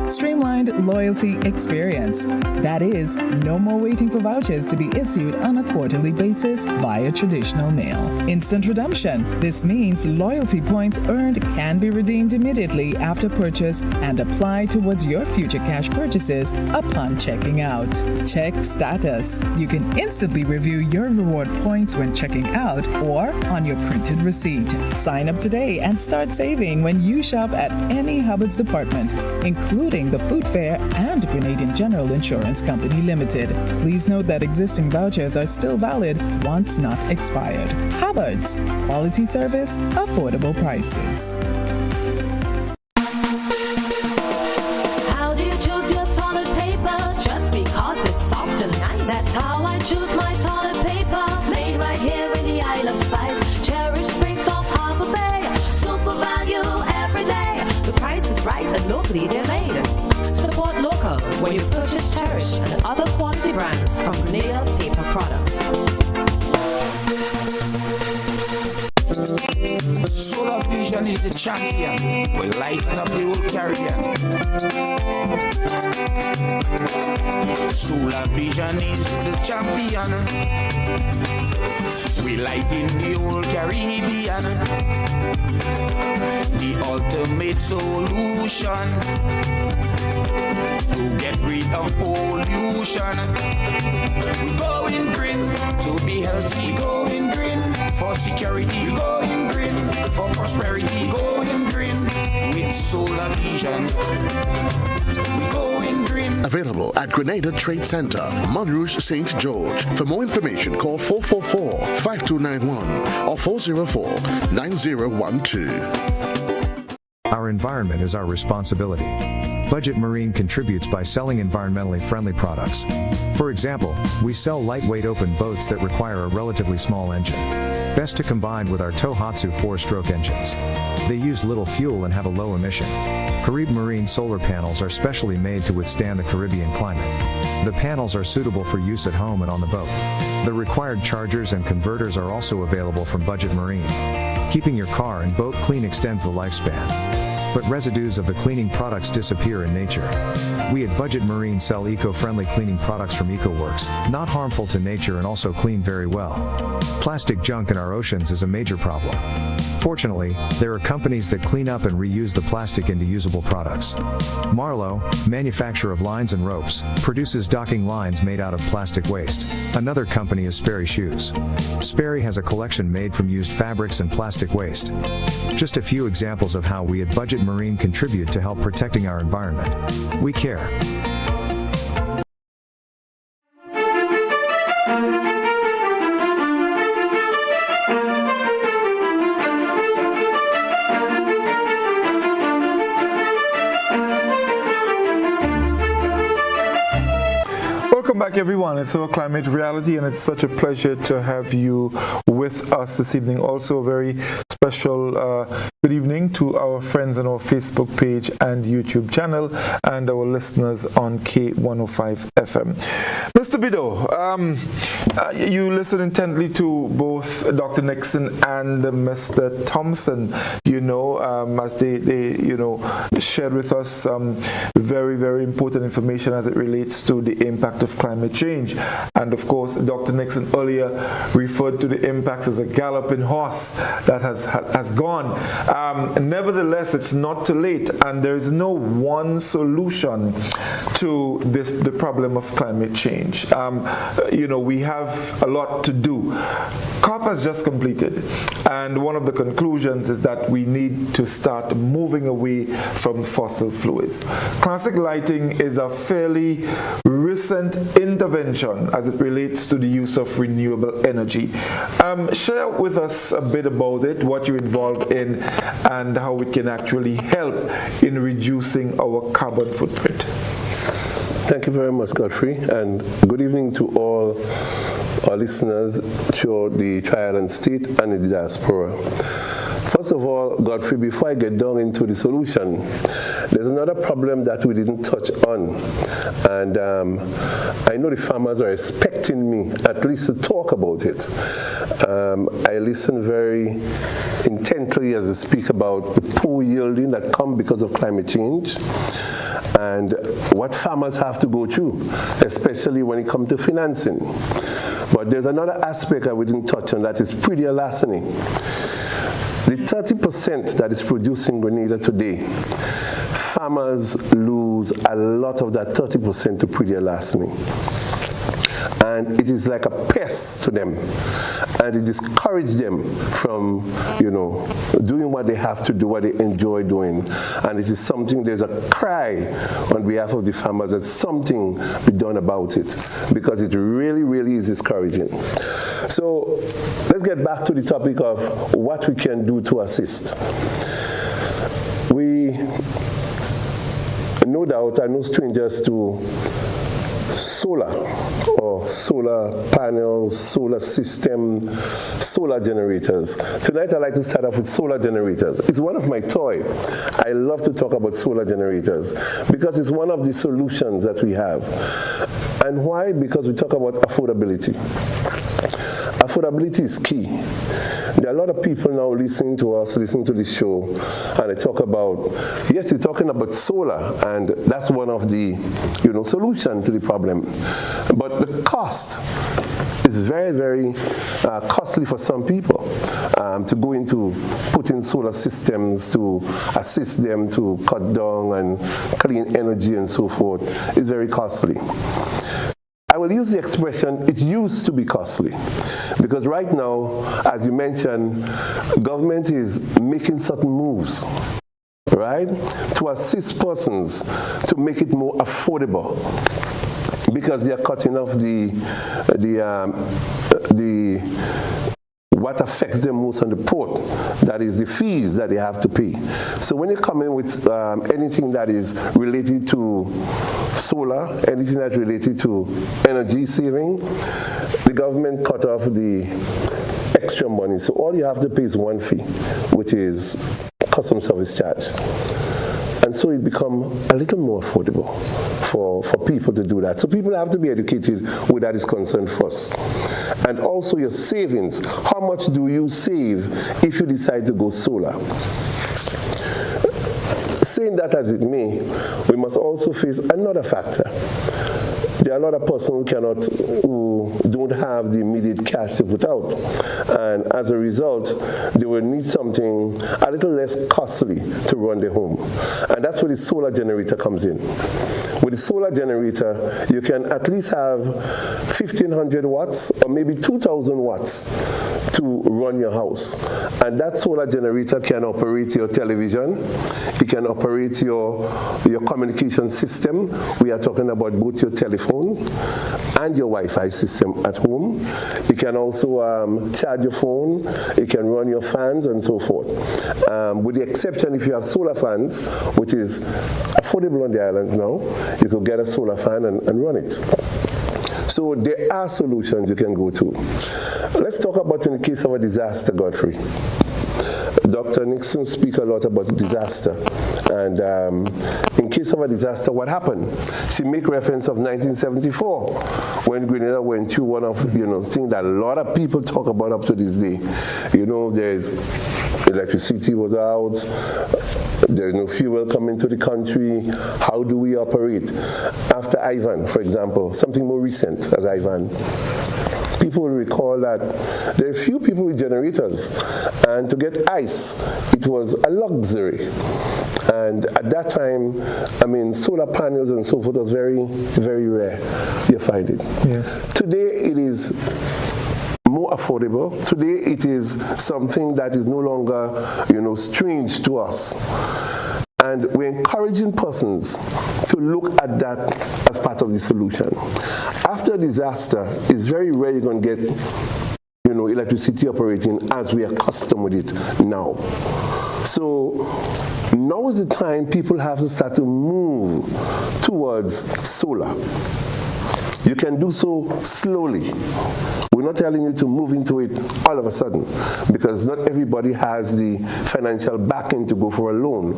Streamlined loyalty experience. That is, no more waiting for vouchers to be issued on a quarterly basis via traditional mail. Instant redemption. This means loyalty points earned can be redeemed immediately after purchase and applied towards your future cash purchases upon checking out. Check status. You can instantly review your reward points when checking out or on your printed receipt. Sign up today and start saving when you shop at any Hubbard's department, including the Food Fair and Grenadian General Insurance Company Limited. Please note that existing vouchers are still valid once not expired. Hubbard's, quality service, affordable prices. How do you choose your toilet paper? Just because it's soft and light. That's how I choose my toilet paper. Made right here in the Isle of Spice. Cherished springs off Harbor Bay. Super value every day. The price is right and locally they're made. Support local when you purchase Cherish and other quality brands from Grenada Paper Products. Solar Vision is the champion. We lighten up the whole Caribbean. Solar Vision is the champion. We lighten the whole Caribbean. The ultimate solution to get rid of pollution. We going green to be healthy, going green for security, going green for prosperity, going green with Solar Vision. We going green Available at Grenada Trade Center, Monrouge, St. George. For more information, call 444-5291 or 404-9012. Our environment is our responsibility. Budget Marine contributes by selling environmentally friendly products. For example, we sell lightweight open boats that require a relatively small engine. Best to combine with our Tohatsu 4-stroke engines. They use little fuel and have a low emission. Carib Marine solar panels are specially made to withstand the Caribbean climate. The panels are suitable for use at home and on the boat. The required chargers and converters are also available from Budget Marine. Keeping your car and boat clean extends the lifespan. But residues of the cleaning products disappear in nature. We at Budget Marine sell eco-friendly cleaning products from EcoWorks, not harmful to nature and also clean very well. Plastic junk in our oceans is a major problem. Fortunately, there are companies that clean up and reuse the plastic into usable products. Marlowe, manufacturer of lines and ropes, produces docking lines made out of plastic waste. Another company is Sperry Shoes. Sperry has a collection made from used fabrics and plastic waste. Just a few examples of how we at Budget Marine contribute to help protecting our environment. We care. Welcome back, everyone. It's our Climate Reality, and it's such a pleasure to have you with us this evening. Also, a very special good evening to our friends on our Facebook page and YouTube channel, and our listeners on K105 FM. Mr. Bido, you listened intently to both Dr. Nixon and Mr. Thompson, as they shared with us some very, very important information as it relates to the impact of climate change. And of course, Dr. Nixon earlier referred to the impacts as a galloping horse that has gone. Nevertheless, it's not too late, and there is no one solution to the problem of climate change. We have a lot to do. COP has just completed, and one of the conclusions is that we need to start moving away from fossil fuels. Classic lighting is a fairly recent intervention as it relates to the use of renewable energy. Share with us a bit about it, what you're involved in, and how it can actually help in reducing our carbon footprint. Thank you very much, Godfrey, and good evening to all our listeners throughout the Tri-Island State and the diaspora. First of all, Godfrey, before I get down into the solution, there's another problem that we didn't touch on. And I know the farmers are expecting me at least to talk about it. I listen very intently as I speak about the poor yielding that comes because of climate change and what farmers have to go through, especially when it comes to financing. But there's another aspect I didn't touch on that is pretty alarming. The 30% that is produced in Grenada today, farmers lose a lot of that 30% to pretty alarming. And it is like a pest to them, and it discourages them from, doing what they have to do, what they enjoy doing. And it is something, there's a cry on behalf of the farmers that something be done about it, because it really, really is discouraging. So let's get back to the topic of what we can do to assist. We, no doubt, are no strangers to solar or solar panels, solar system, solar generators. Tonight I'd like to start off with solar generators. It's one of my toys. I love to talk about solar generators because it's one of the solutions that we have. And why? Because we talk about affordability. Affordability is key. There are a lot of people now listening to us, listening to this show, and they talk about, yes, you're talking about solar, and that's one of the, solution to the problem. But the cost is very, very costly for some people to go into putting solar systems to assist them to cut down and clean energy and so forth. It's very costly. I will use the expression, it used to be costly, because right now, as you mentioned, government is making certain moves right, to assist persons to make it more affordable, because they are cutting off what affects them most on the port, that is the fees that they have to pay. So when you come in with anything that is related to solar, anything that's related to energy saving, the government cut off the extra money. So all you have to pay is one fee, which is custom service charge. And so it become a little more affordable for people to do that. So people have to be educated where that is concerned first. And also your savings. How much do you save if you decide to go solar? Saying that as it may, we must also face another factor. There are a lot of persons who don't have the immediate cash to put out. And as a result, they will need something a little less costly to run their home. And that's where the solar generator comes in. With the solar generator, you can at least have 1,500 watts or maybe 2,000 watts to run your house. And that solar generator can operate your television. It can operate your communication system. We are talking about both your telephone and your Wi-Fi system at home. It can also charge your phone. It can run your fans and so forth. With the exception if you have solar fans, which is affordable on the island now, you could get a solar fan and run it. So there are solutions you can go to. Let's talk about in the case of a disaster, Godfrey. Dr. Nixon speaks a lot about disaster. And in case of a disaster, what happened? She make reference of 1974, when Grenada went through one of, things that a lot of people talk about up to this day. There's electricity was out, there's no fuel coming to the country. How do we operate? After Ivan, for example, something more recent as Ivan, people will recall that there are few people with generators, and to get ice, it was a luxury. And at that time, solar panels and so forth was very, very rare. You find it. Yes. Today, it is more affordable. Today, it is something that is no longer, strange to us. And we're encouraging persons to look at that as part of the solution. After a disaster, it's very rare you're going to get, electricity operating as we are accustomed with it now. So now is the time people have to start to move towards solar. You can do so slowly. We're not telling you to move into it all of a sudden, because not everybody has the financial backing to go for a loan,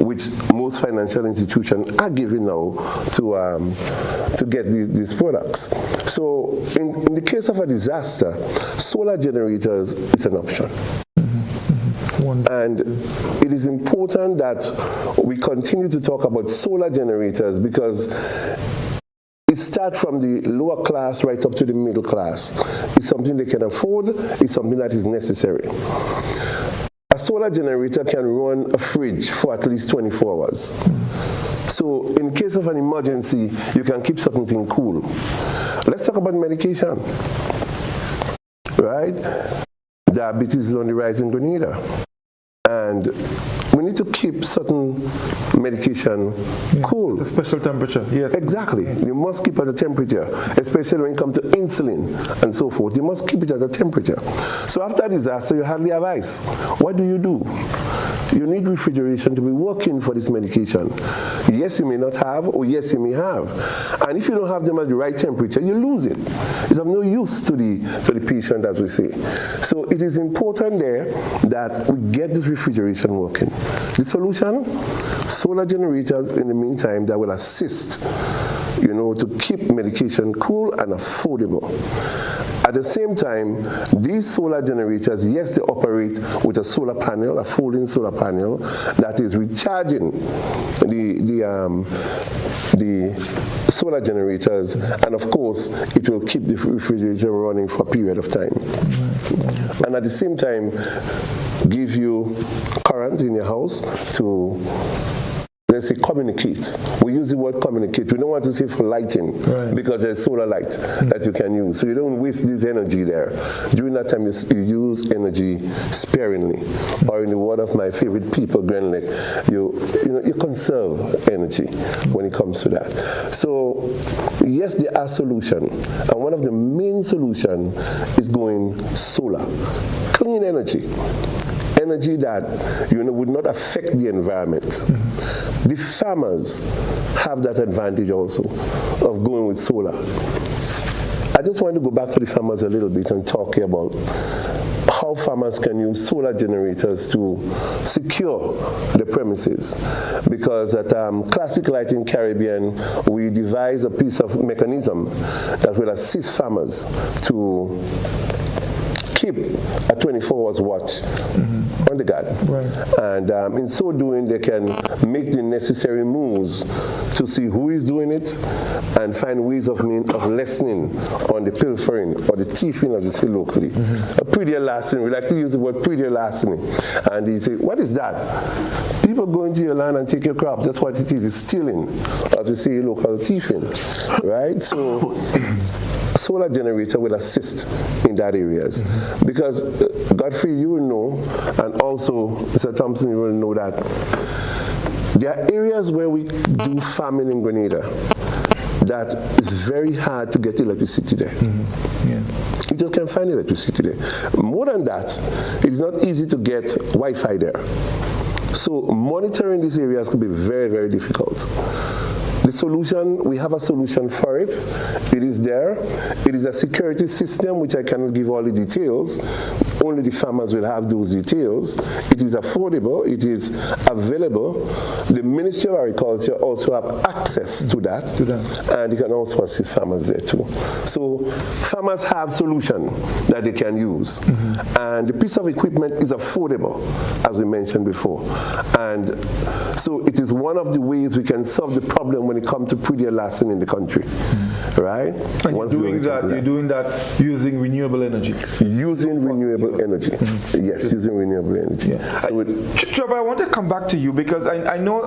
which most financial institutions are giving now to get these products. So in the case of a disaster, solar generators is an option. And it is important that we continue to talk about solar generators, because it starts from the lower class right up to the middle class. It's something they can afford. It's something that is necessary. A solar generator can run a fridge for at least 24 hours. So in case of an emergency, you can keep something cool. Let's talk about medication, right? Diabetes is on the rise in Grenada. And we need to keep certain medication cool. The special temperature, yes. Exactly. You must keep at a temperature, especially when it comes to insulin and so forth. You must keep it at a temperature. So after a disaster, you hardly have ice. What do? You need refrigeration to be working for this medication. Yes, you may not have, or yes, you may have. And if you don't have them at the right temperature, you lose it. It's of no use to the patient, as we say. So it is important there that we get this refrigeration working. The solution? Solar generators in the meantime that will assist, to keep medication cool and affordable. At the same time, these solar generators, yes, they operate with a solar panel, a folding solar panel that is recharging the solar generators, and of course, it will keep the refrigerator running for a period of time. And at the same time, give you current in your house to let's say communicate. We use the word communicate. We don't want to say for lighting because there's solar light that you can use. So you don't waste this energy there. During that time, you use energy sparingly. Or in the word of my favorite people, Grenlick, you conserve energy when it comes to that. So yes, there are solutions. And one of the main solutions is going solar. Clean energy. Energy that would not affect the environment. The farmers have that advantage also of going with solar. I just want to go back to the farmers a little bit and talk about how farmers can use solar generators to secure the premises. Because at Classic Light in Caribbean, we devised a piece of mechanism that will assist farmers to keep a 24 hours watch on the garden. And in so doing, they can make the necessary moves to see who is doing it and find ways of lessening on the pilfering or the thieving, as you say locally. A prettier larceny, we like to use the word prettier larceny. And you say, what is that? People go into your land and take your crop. That's what it is. It's stealing, as you say, local thieving, right? So solar generator will assist in that areas. Because Godfrey, you will know, and also Mr. Thompson, you will know that there are areas where we do farming in Grenada that is very hard to get electricity there. You just can't find electricity there. More than that, it is not easy to get Wi-Fi there. So monitoring these areas could be very, very difficult. The solution, we have a solution for it. It is there. It is a security system, which I cannot give all the details. Only the farmers will have those details. It is affordable. It is available. The Ministry of Agriculture also have access to that. And they can also assist farmers there too. So farmers have solutions that they can use. And the piece of equipment is affordable, as we mentioned before. And so it is one of the ways we can solve the problem when it comes to prettier lasting in the country, right? And you're doing that using renewable energy. Using renewable energy, yes, using renewable energy. So Trevor, I want to come back to you because I know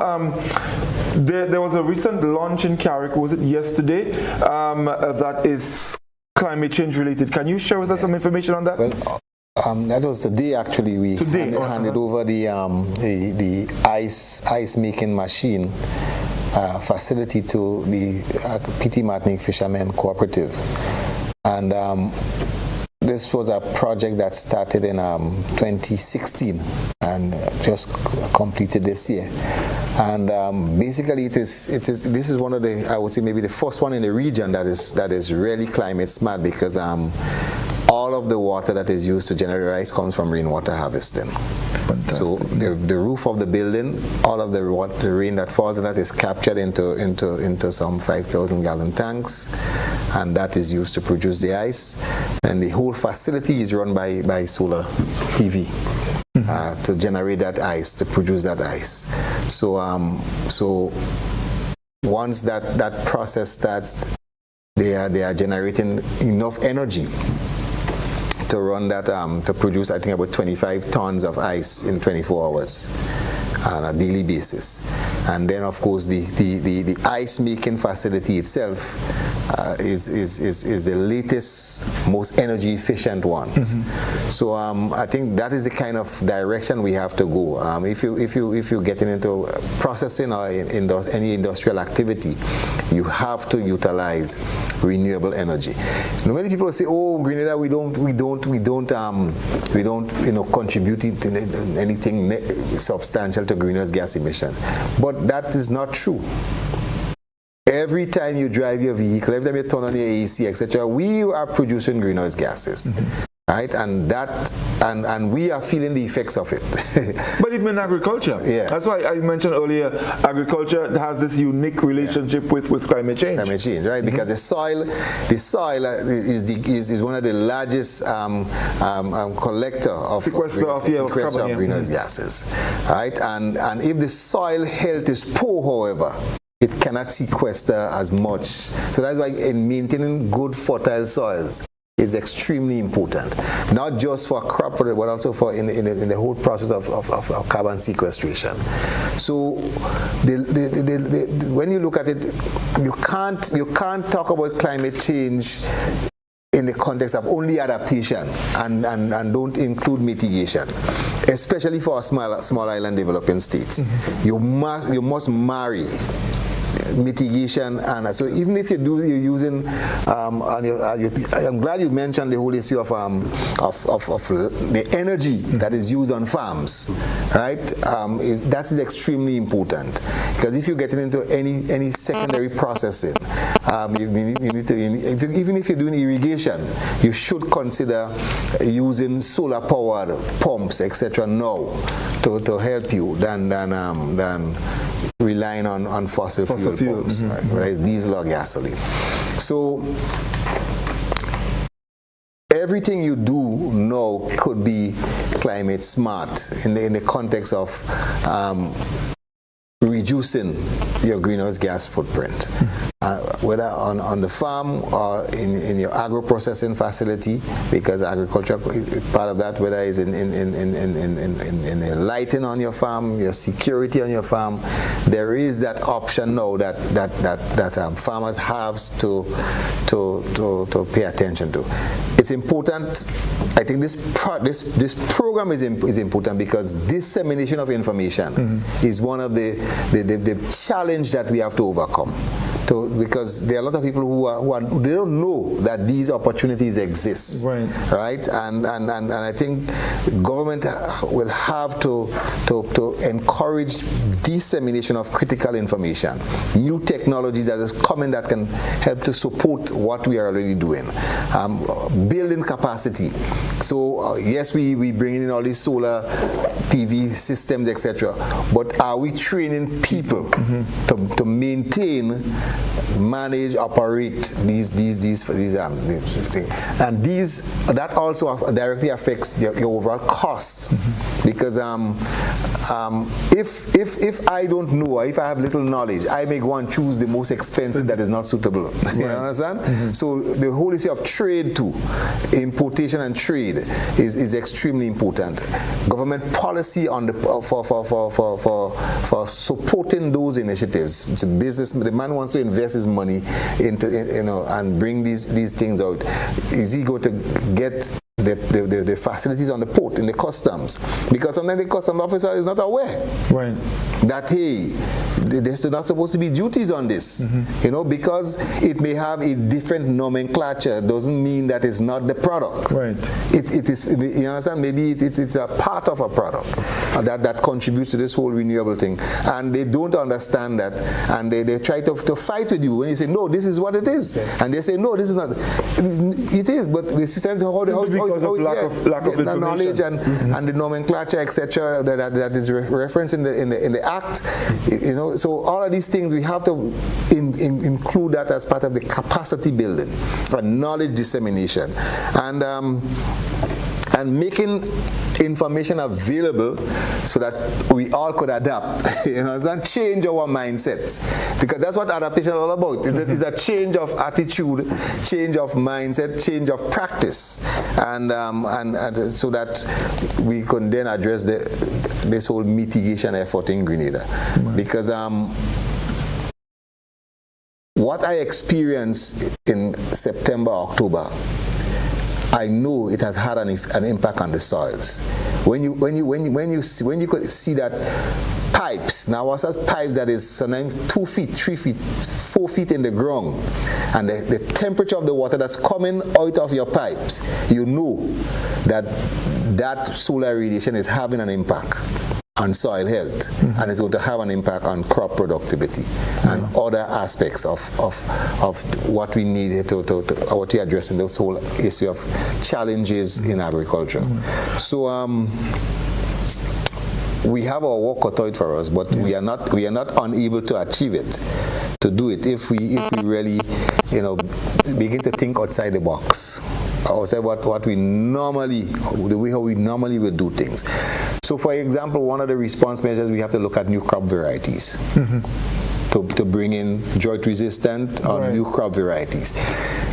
there was a recent launch in Carrick, was it yesterday, that is climate change related. Can you share with us some information on that? Well, that was today actually. We handed over the ice making machine facility to the P.T. Martinique Fishermen Cooperative. And this was a project that started in 2016 and just completed this year. And basically this is one of the, I would say maybe the first one in the region that is really climate smart, because all of the water that is used to generate rice comes from rainwater harvesting. Fantastic. So the roof of the building, all of the rain that falls in that is captured into some 5,000 gallon tanks, and that is used to produce the ice. And the whole facility is run by solar PV. To generate that ice, to produce that ice. So once that process starts, they are generating enough energy to run that, to produce, I think, about 25 tons of ice in 24 hours on a daily basis. And then, of course, the ice making facility itself is the latest, most energy efficient one. So I think that is the kind of direction we have to go. If you're getting into processing or any industrial activity, you have to utilize renewable energy. Now, many people say, "Oh, Grenada, we don't contribute to anything substantial to greenhouse gas emission," but that is not true. Every time you drive your vehicle, every time you turn on your AC, etc., we are producing greenhouse gases. Right, and we are feeling the effects of it. But even agriculture, that's why I mentioned earlier, agriculture has this unique relationship with climate change. Climate change, right? Because the soil is one of the largest collector of greenhouse gases, right? And if the soil health is poor, however, it cannot sequester as much. So that's why in maintaining good fertile soils, is extremely important, not just for crop product, but also for in the whole process of carbon sequestration. So when you look at it, you can't talk about climate change in the context of only adaptation and don't include mitigation, especially for small island developing states. You must marry mitigation, and so even if you're using I'm glad you mentioned the whole issue of the energy that is used on farms, right? That is extremely important, because if you're getting into any secondary processing, even if you're doing irrigation, you should consider using solar powered pumps, etc. now to help you than relying on fossil fuel pumps, right? Whether it's diesel or gasoline. So everything you do now could be climate smart in the context of reducing your greenhouse gas footprint, whether on the farm or in your agro-processing facility, because agriculture is part of that, whether it's in the lighting on your farm, your security on your farm. There is that option now that farmers have to pay attention to. It's important. I think this program is important because dissemination of information is one of the challenge that we have to overcome. Because there are a lot of people who they don't know that these opportunities exist, right? And I think government will have to encourage dissemination of critical information, new technologies that is coming that can help to support what we are already doing, building capacity. So yes, we bring in all these solar PV systems, etc. But are we training people to maintain, manage, operate these things? And that also directly affects your overall cost, because if I don't know, if I have little knowledge, I may go and choose the most expensive that is not suitable. You understand? So the whole issue of trade too, importation and trade is extremely important. Government policy on for supporting those initiatives. It's a business. The man wants to invest his money into and bring these things out. Is he going to get the facilities on the port, in the customs? Because sometimes the customs officer is not aware that, hey, there's not supposed to be duties on this, because it may have a different nomenclature. Doesn't mean that it's not the product. It is, you understand? Maybe it's a part of a product that contributes to this whole renewable thing, and they don't understand that, and they try to fight with you when you say, no, this is what it is, and they say, no, this is not. It is, but the system, lack of the knowledge and the nomenclature, etc. that is referenced in the Act, So all of these things we have to include that as part of the capacity building and knowledge dissemination, and making information available so that we all could adapt, and change our mindsets, because that's what adaptation is all about. It's a change of attitude, change of mindset, change of practice, and so that we can then address this whole mitigation effort in Grenada. Because what I experienced in September, October, I know it has had an impact on the soils. When you could see that pipes, now what's that pipes that is sometimes 2 feet, 3 feet, 4 feet in the ground, and the temperature of the water that's coming out of your pipes, you know that solar radiation is having an impact on soil health, and it's going to have an impact on crop productivity and other aspects of what we need to what we address in this whole issue of challenges in agriculture. So we have our work cut out for us, but we are not unable to achieve it, to do it, if we really begin to think outside the box, outside what we normally, the way how we normally would do things. So for example, one of the response measures, we have to look at new crop varieties. to bring in drought resistant or new crop varieties.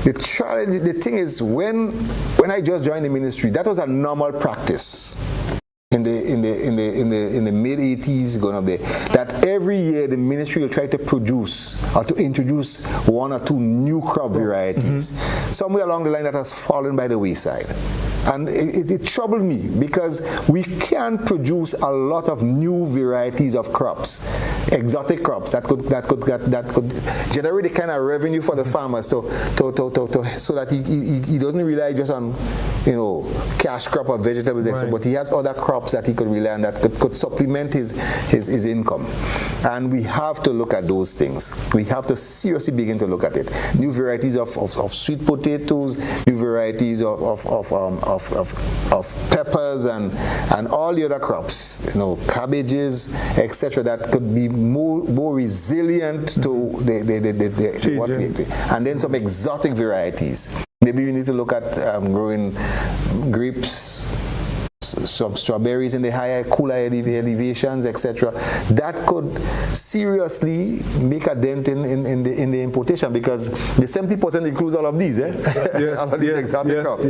The thing is, when I just joined the ministry, that was a normal practice. In the mid 80s, going up there, that every year the ministry will try to produce or to introduce one or two new crop varieties. Somewhere along the line that has fallen by the wayside. And it troubled me because we can produce a lot of new varieties of crops, exotic crops that could generate the kind of revenue for the farmers so that he doesn't rely just on cash crop or vegetables, etc. But he has other crops that he could rely on that could supplement his income. And we have to look at those things. We have to seriously begin to look at it. New varieties of sweet potatoes, new varieties of peppers and all the other crops, cabbages, etc. that could be more resilient to what we do. And then some exotic varieties. Maybe we need to look at growing grapes, some strawberries in the higher, cooler elevations, etc. That could seriously make a dent in the importation, because the 70% includes all of these, all of these exotic crops.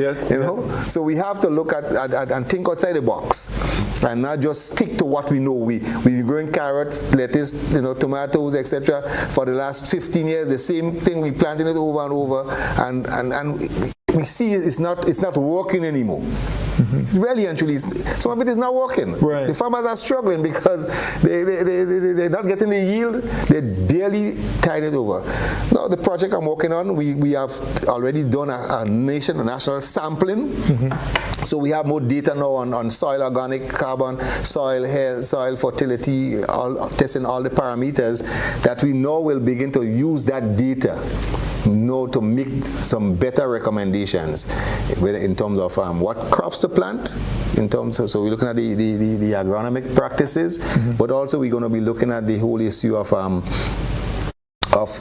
So we have to look at and think outside the box, and not just stick to what we know. We've been growing carrots, lettuce, tomatoes, etc. for the last 15 years. The same thing, we planting it over and over, and we see it's not working anymore. Really and truly, some of it is not working. The farmers are struggling because they're not getting the yield. They barely tied it over. Now, the project I'm working on, we have already done a national sampling. So we have more data now on soil organic carbon, soil health, soil fertility, testing all the parameters that we know will begin to use that data to make some better recommendations in terms of what crops to plant, so we're looking at the agronomic practices, but also we're going to be looking at the whole issue of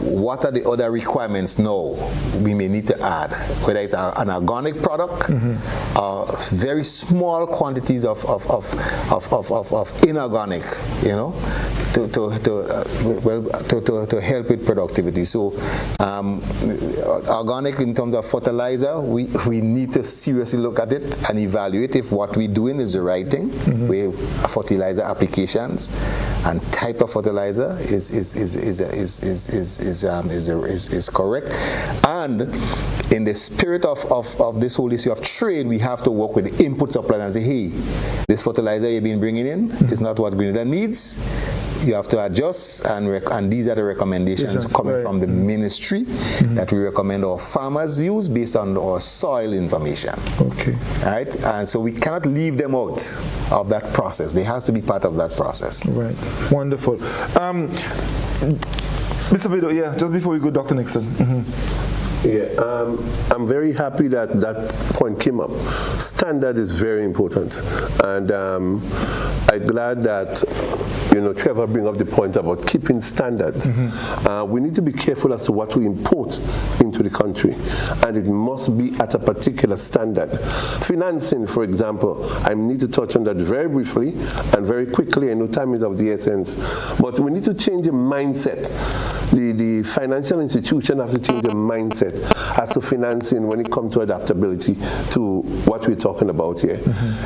what are the other requirements now we may need to add, whether it's an organic product or very small quantities of inorganic, to help with productivity. So organic in terms of fertilizer, we need to seriously look at it and evaluate if what we're doing is the right thing. With fertilizer applications and type of fertilizer is correct. And in the spirit of this whole issue of trade, we have to work with the input suppliers and say, hey, this fertilizer you've been bringing in is not what Grenada needs. You have to adjust, and these are the recommendations coming from the ministry that we recommend our farmers use based on our soil information. All right, and so we cannot leave them out of that process. They have to be part of that process. Right. Wonderful. Mr. Vido, just before we go, Dr. Nixon. I'm very happy that that point came up. Standard is very important, and I'm glad that Trevor bring up the point about keeping standards. We need to be careful as to what we import into the country, and it must be at a particular standard. Financing, for example, I need to touch on that very briefly and very quickly. I know time is of the essence, but we need to change the mindset. The financial institution have to change the mindset as to financing when it comes to adaptability to what we're talking about here.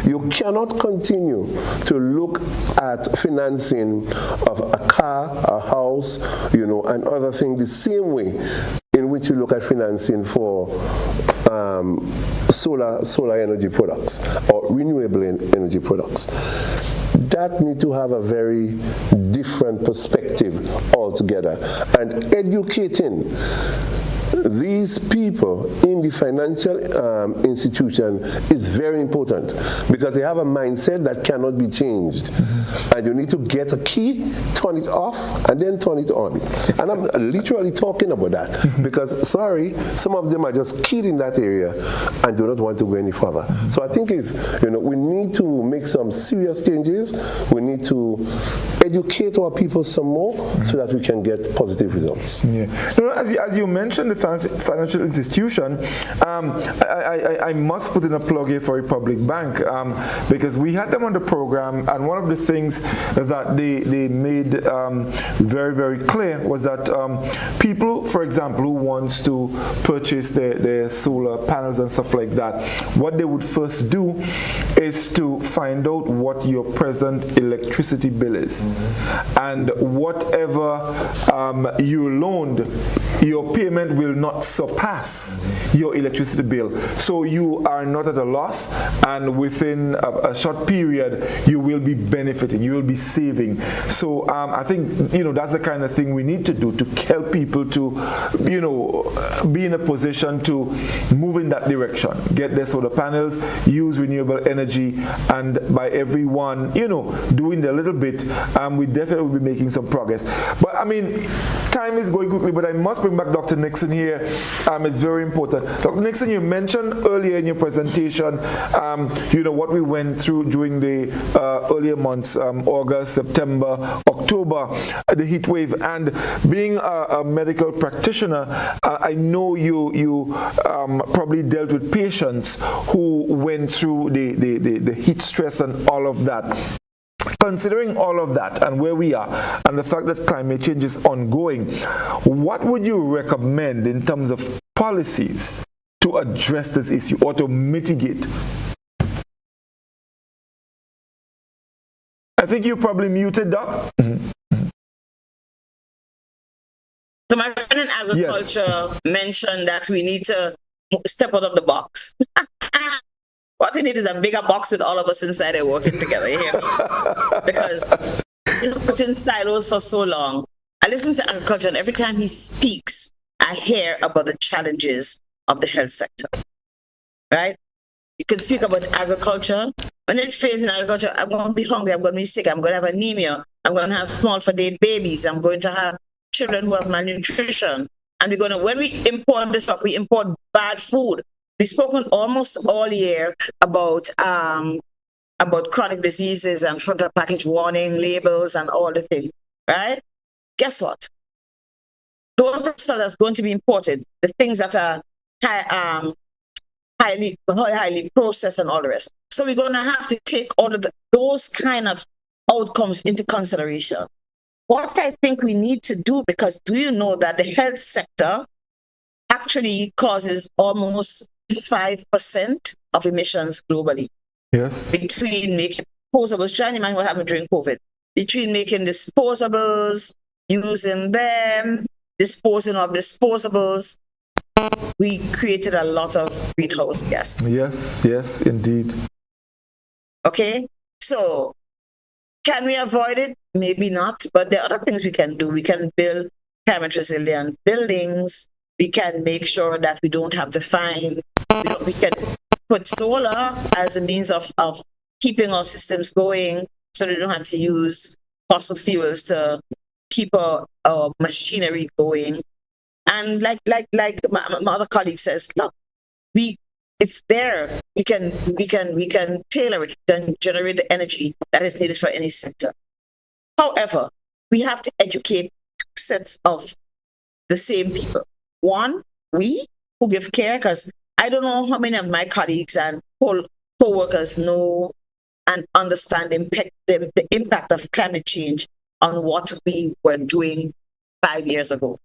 You cannot continue to look at financing of a car, a house, and other things the same way in which you look at financing for solar energy products or renewable energy products. That need to have a very different perspective altogether, and educating these people in the financial institution is very important, because they have a mindset that cannot be changed. And you need to get a key, turn it off, and then turn it on. And I'm literally talking about that, because, some of them are just keyed in that area and do not want to go any further. So I think we need to make some serious changes. We need to educate our people some more so that we can get positive results. As you mentioned, the financial institution, I must put in a plug here for Republic Bank, because we had them on the program, and one of the things that they made very, very clear was that people, for example, who wants to purchase their solar panels and stuff like that, what they would first do is to find out what your present electricity bill is. And whatever you loaned, your payment will not surpass your electricity bill. So you are not at a loss, and within a short period, you will be benefiting, you will be saving. So I think, that's the kind of thing we need to do to help people to, be in a position to move in that direction, get their solar panels, use renewable energy, and by everyone, doing a little bit, we definitely will be making some progress. But I mean, time is going quickly, but I must bring back Dr. Nixon here. It's very important. Dr. Nixon, you mentioned earlier in your presentation, what we went through during the earlier months, August, September, October, the heat wave, and being a medical practitioner, I know you probably dealt with patients who went through the heat stress and all of that. Considering all of that and where we are and the fact that climate change is ongoing, what would you recommend in terms of policies to address this issue or to mitigate? I think you probably muted, Doc. So my friend in agriculture mentioned that we need to step out of the box. What we need is a bigger box with all of us inside it working together. You hear me? Because put in silos for so long. I listen to agriculture, and every time he speaks, I hear about the challenges of the health sector. Right? You can speak about agriculture. When it fails in agriculture, I'm going to be hungry, I'm going to be sick, I'm going to have anemia, I'm going to have small for dead babies, I'm going to have children who have malnutrition. And when we import this stuff, we import bad food. We've spoken almost all year about chronic diseases and front of package warning labels and all the things, right? Guess what? Those are stuff that's going to be imported, the things that are highly processed and all the rest. So we're going to have to take all of those kind of outcomes into consideration. What I think we need to do, because do you know that the health sector actually causes almost 5% of emissions globally? Yes. Between making disposables, trying to imagine what happened during COVID. Between making disposables, using them, disposing of disposables, we created a lot of greenhouse gas. Yes, indeed. Okay, so can we avoid it? Maybe not, but there are other things we can do. We can build climate resilient buildings. We can make sure that we don't have to we can put solar as a means of keeping our systems going so we don't have to use fossil fuels to keep our machinery going. And like my other colleague says, look, it's there. We can tailor it, we can generate the energy that is needed for any sector. However, we have to educate two sets of the same people. One, we who give care, because I don't know how many of my colleagues and co-workers know and understand the impact of climate change on what we were doing 5 years ago.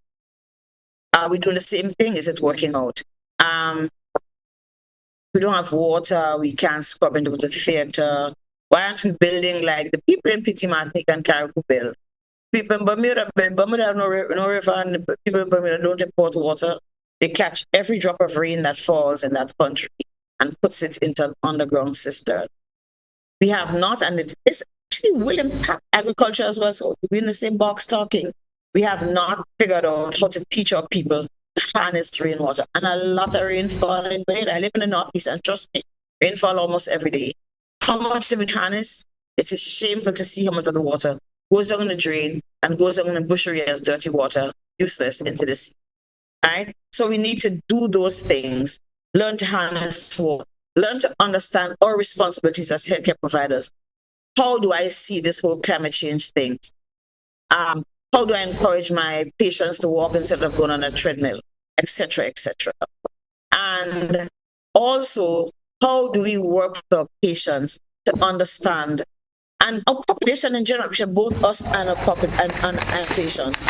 Are we doing the same thing? Is it working out? We don't have water. We can't scrub into the theater. Why aren't we building like the people in Petit Martinique and Caribou build? People in Bermuda build. Bermuda have no river, and people in Bermuda don't import water. They catch every drop of rain that falls in that country and puts it into an underground cistern. We have not, and it actually will impact agriculture as well. So we're in the same box talking. We have not figured out how to teach our people to harness rainwater. And a lot of rainfall in Bermuda. I live in the Northeast, and trust me, rainfall almost every day. How much do we harness? It's shameful to see how much of the water goes down in the drain and goes down in the bush areas, dirty water, useless into the sea. Right? So we need to do those things, learn to harness water, learn to understand our responsibilities as healthcare providers. How do I see this whole climate change thing? How do I encourage my patients to walk instead of going on a treadmill? etc., etc. And also, how do we work with our patients to understand, and our population in general, both us and our patients,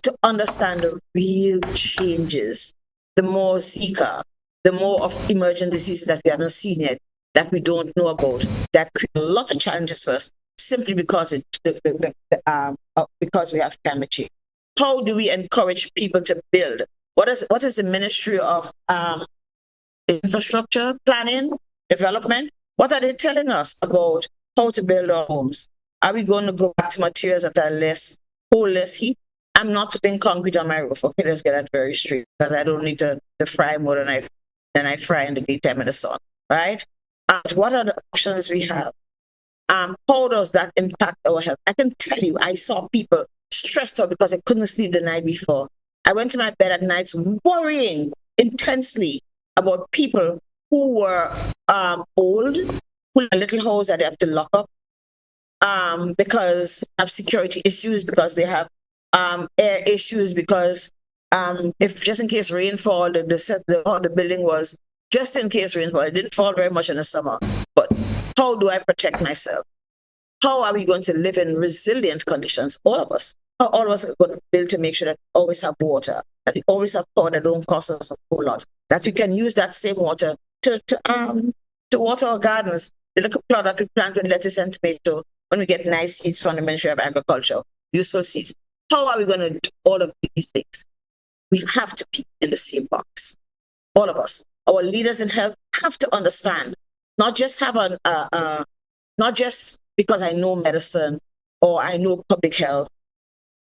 to understand the real changes, the more Zika, the more of emergent diseases that we haven't seen yet, that we don't know about, that create a lot of challenges for us simply because because we have climate change. How do we encourage people to build? What is the Ministry of Infrastructure Planning, Development? What are they telling us about how to build our homes? Are we going to go back to materials that are less heat? I'm not putting concrete on my roof. Okay, let's get that very straight, because I don't need to fry more than I fry in the daytime in the sun, right? What are the options we have? How does that impact our health? I can tell you, I saw people stressed out because I couldn't sleep the night before. I went to my bed at nights worrying intensely about people who were old, who had a little house that they have to lock up because of security issues, because they have air issues, because if just in case rainfall, the building was just in case rainfall. It didn't fall very much in the summer. But how do I protect myself? How are we going to live in resilient conditions? All of us. How all of us are going to build to make sure that we always have water, that we always have power that don't cost us a whole lot, that we can use that same water to water our gardens, the little plot that we plant with lettuce and tomato when we get nice seeds from the Ministry of Agriculture, useful seeds. How are we going to do all of these things? We have to be in the same box. All of us. Our leaders in health have to understand, not just not just because I know medicine or I know public health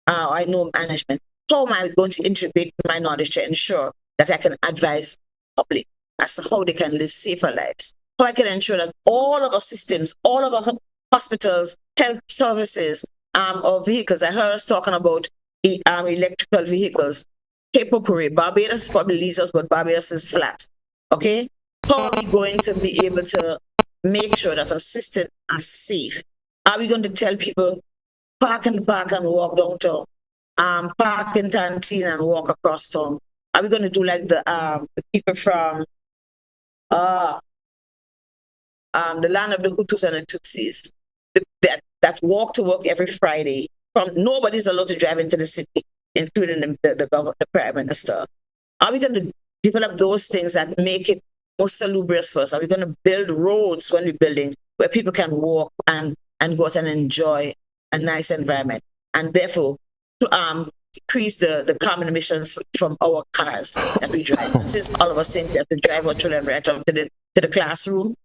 or I know management. How am I going to integrate my knowledge to ensure that I can advise public as to how they can live safer lives? How I can ensure that all of our systems, all of our hospitals, health services, or vehicles. I heard us talking about electrical vehicles. Hypocrite. Barbados probably leads us, but Barbados is flat. Okay? How are we going to be able to make sure that our systems are safe? Are we going to tell people, park in the park and walk downtown? Park in Tantine and walk across town? Are we going to do like the people from the land of the Hutus and the Tutsis that walk to work every Friday? Nobody's allowed to drive into the city, including the Prime Minister. Are we going to develop those things that make it more salubrious for us? Are we going to build roads when we're building where people can walk and go out and enjoy a nice environment, and therefore to decrease the carbon emissions from our cars that we drive? Since all of us think we have to drive our children right up to the classroom,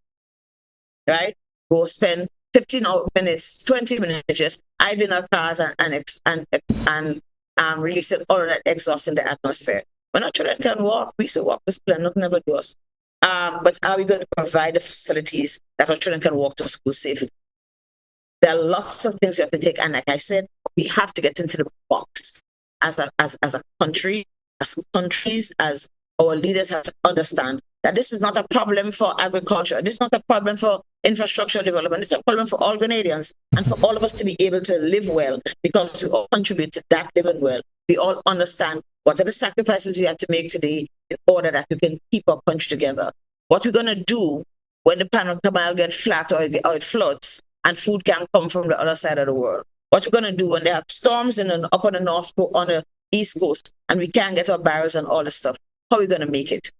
right? Go spend 15 minutes, 20 minutes just idling our cars and releasing all of that exhaust in the atmosphere. When our children can walk, we should walk to school and nothing ever do us. But are we going to provide the facilities that our children can walk to school safely? There are lots of things we have to take, and like I said, we have to get into the box as a country, as countries, as our leaders have to understand that this is not a problem for agriculture. This is not a problem for infrastructure development. It's a problem for all Grenadians and for all of us to be able to live well, because we all contribute to that living well. We all understand what are the sacrifices we have to make today in order that we can keep our country together. What we're going to do when the Panama Canal gets flat or it floods and food can't come from the other side of the world. What we're going to do when they have storms up on the north coast, on the east coast, and we can't get our barrels and all this stuff. How are we going to make it?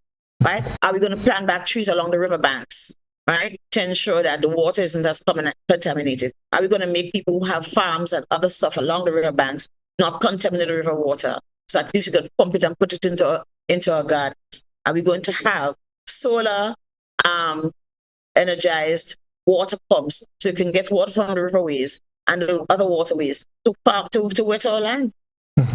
Right? Are we going to plant back trees along the riverbanks, right, to ensure that the water isn't as contaminated? Are we going to make people who have farms and other stuff along the riverbanks not contaminate the river water, so at least we can pump it and put it into our gardens? Are we going to have solar energized water pumps so you can get water from the riverways and the other waterways to wet our land?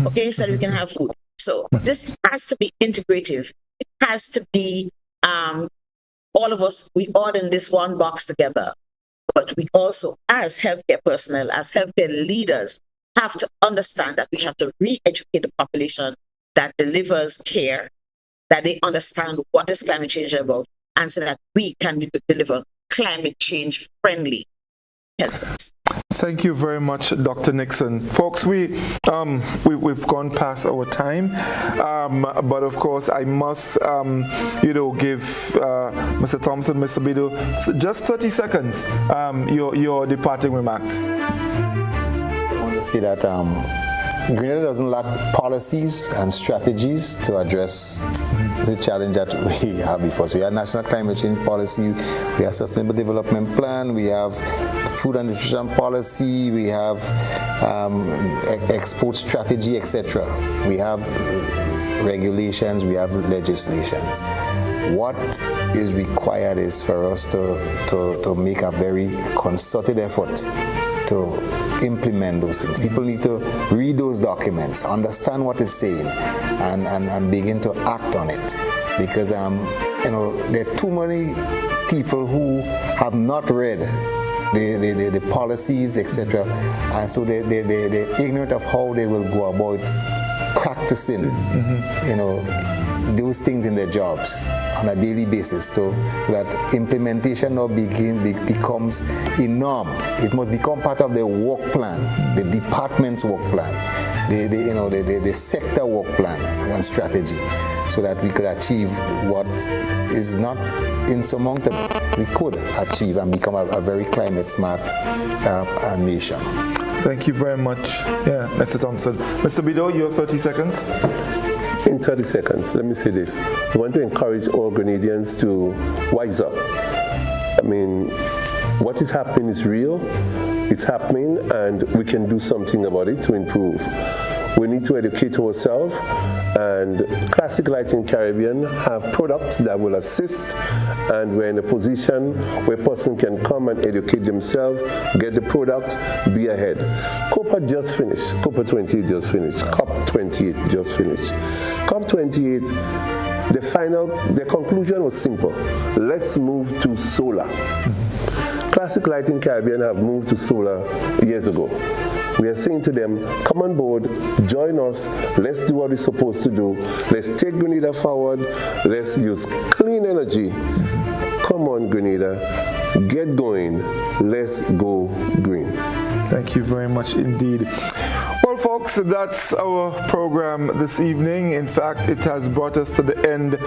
Okay, so that we can have food. So this has to be integrative. It has to be all of us, we all in this one box together. But we also, as healthcare personnel, as healthcare leaders, have to understand that we have to re-educate the population that delivers care, that they understand what is climate change about, and so that we can deliver climate change friendly health service. Thank you very much, Dr. Nixon. Folks, we've gone past our time, but of course I must, give Mr. Thompson, Mr. Bido, just 30 seconds, your departing remarks. I want to say that Grenada doesn't lack policies and strategies to address the challenge that we have before us. We have National Climate Change Policy, we have Sustainable Development Plan, we have Food and Nutrition Policy, we have export strategy, etc. We have regulations, we have legislations. What is required is for us to make a very concerted effort to implement those things. People need to read those documents, understand what it's saying, and begin to act on it. Because there are too many people who have not read the policies, etc. And so they're ignorant of how they will go about practicing, those things in their jobs on a daily basis, so that implementation now becomes a norm. It must become part of their work plan, the department's work plan, the sector work plan and strategy, so that we could achieve what is not insurmountable. We could achieve and become a very climate smart nation. Thank you very much, Mr. Thompson. Mr. Bido, your 30 seconds. In 30 seconds, let me say this. I want to encourage all Grenadians to wise up. I mean, what is happening is real, it's happening, and we can do something about it to improve. We need to educate ourselves, and Classic Lighting Caribbean have products that will assist, and we're in a position where a person can come and educate themselves, get the products, be ahead. COPA just finished, COPA 28 just finished, COP 28 just finished. COP 28, the conclusion was simple. Let's move to solar. Classic Lighting Caribbean have moved to solar years ago. We are saying to them, come on board, join us, let's do what we're supposed to do, let's take Grenada forward, let's use clean energy. Come on, Grenada, get going, let's go green. Thank you very much indeed. Well, folks, that's our program this evening. In fact, it has brought us to the end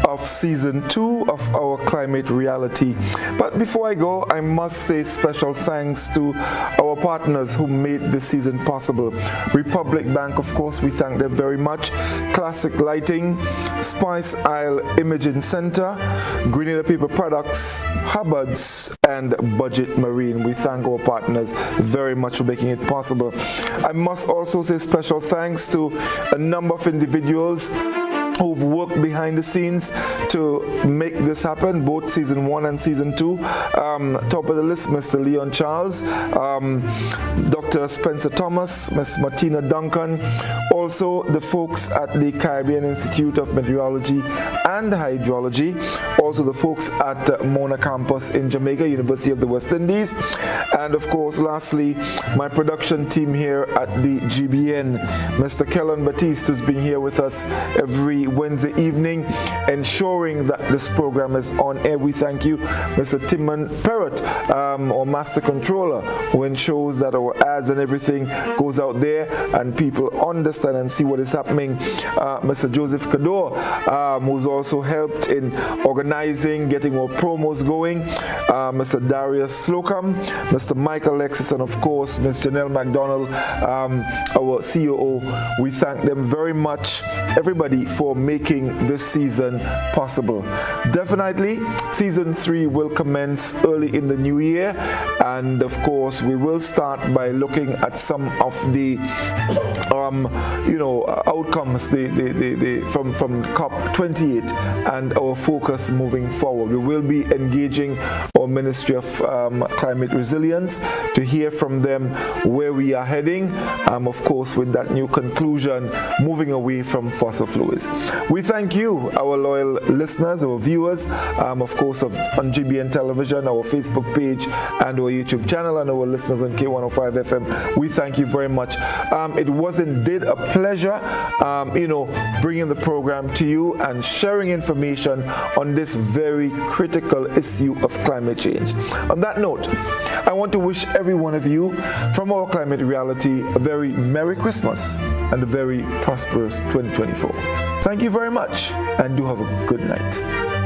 of season 2 of our Climate Reality. But before I go, I must say special thanks to our partners who made this season possible. Republic Bank, of course, we thank them very much. Classic Lighting, Spice Isle Imaging Center, Grenada Paper Products, Hubbards, and Budget Marine. We thank our partners very much for making it possible. I must also say special thanks to a number of individuals who've worked behind the scenes to make this happen, both season 1 and season 2. Top of the list, Mr. Leon Charles, Dr. Spencer Thomas, Ms. Martina Duncan, also the folks at the Caribbean Institute of Meteorology and Hydrology, also the folks at Mona Campus in Jamaica, University of the West Indies, and of course, lastly, my production team here at the GBN, Mr. Kellen Batiste, who's been here with us every Wednesday evening, ensuring that this program is on air. We thank you, Mr. Timon Perrott, our Master Controller, who ensures that our ads and everything goes out there and people understand and see what is happening. Mr. Joseph Kador, who's also helped in organizing, getting our promos going. Mr. Darius Slocum, Mr. Michael Alexis, and of course, Ms. Janelle McDonald, our COO. We thank them very much, everybody, for making this season possible. Definitely, season 3 will commence early in the new year, and of course, we will start by looking at some of the outcomes from COP 28 and our focus moving forward. We will be engaging our Ministry of Climate Resilience to hear from them where we are heading, of course, with that new conclusion, moving away from fossil fuels. We thank you, our loyal listeners, our viewers, of course, on GBN Television, our Facebook page, and our YouTube channel, and our listeners on K105 FM. We thank you very much. It was indeed a pleasure, bringing the program to you and sharing information on this very critical issue of climate climate change. On that note, I want to wish every one of you from our Climate Reality a very Merry Christmas and a very prosperous 2024. Thank you very much, and do have a good night.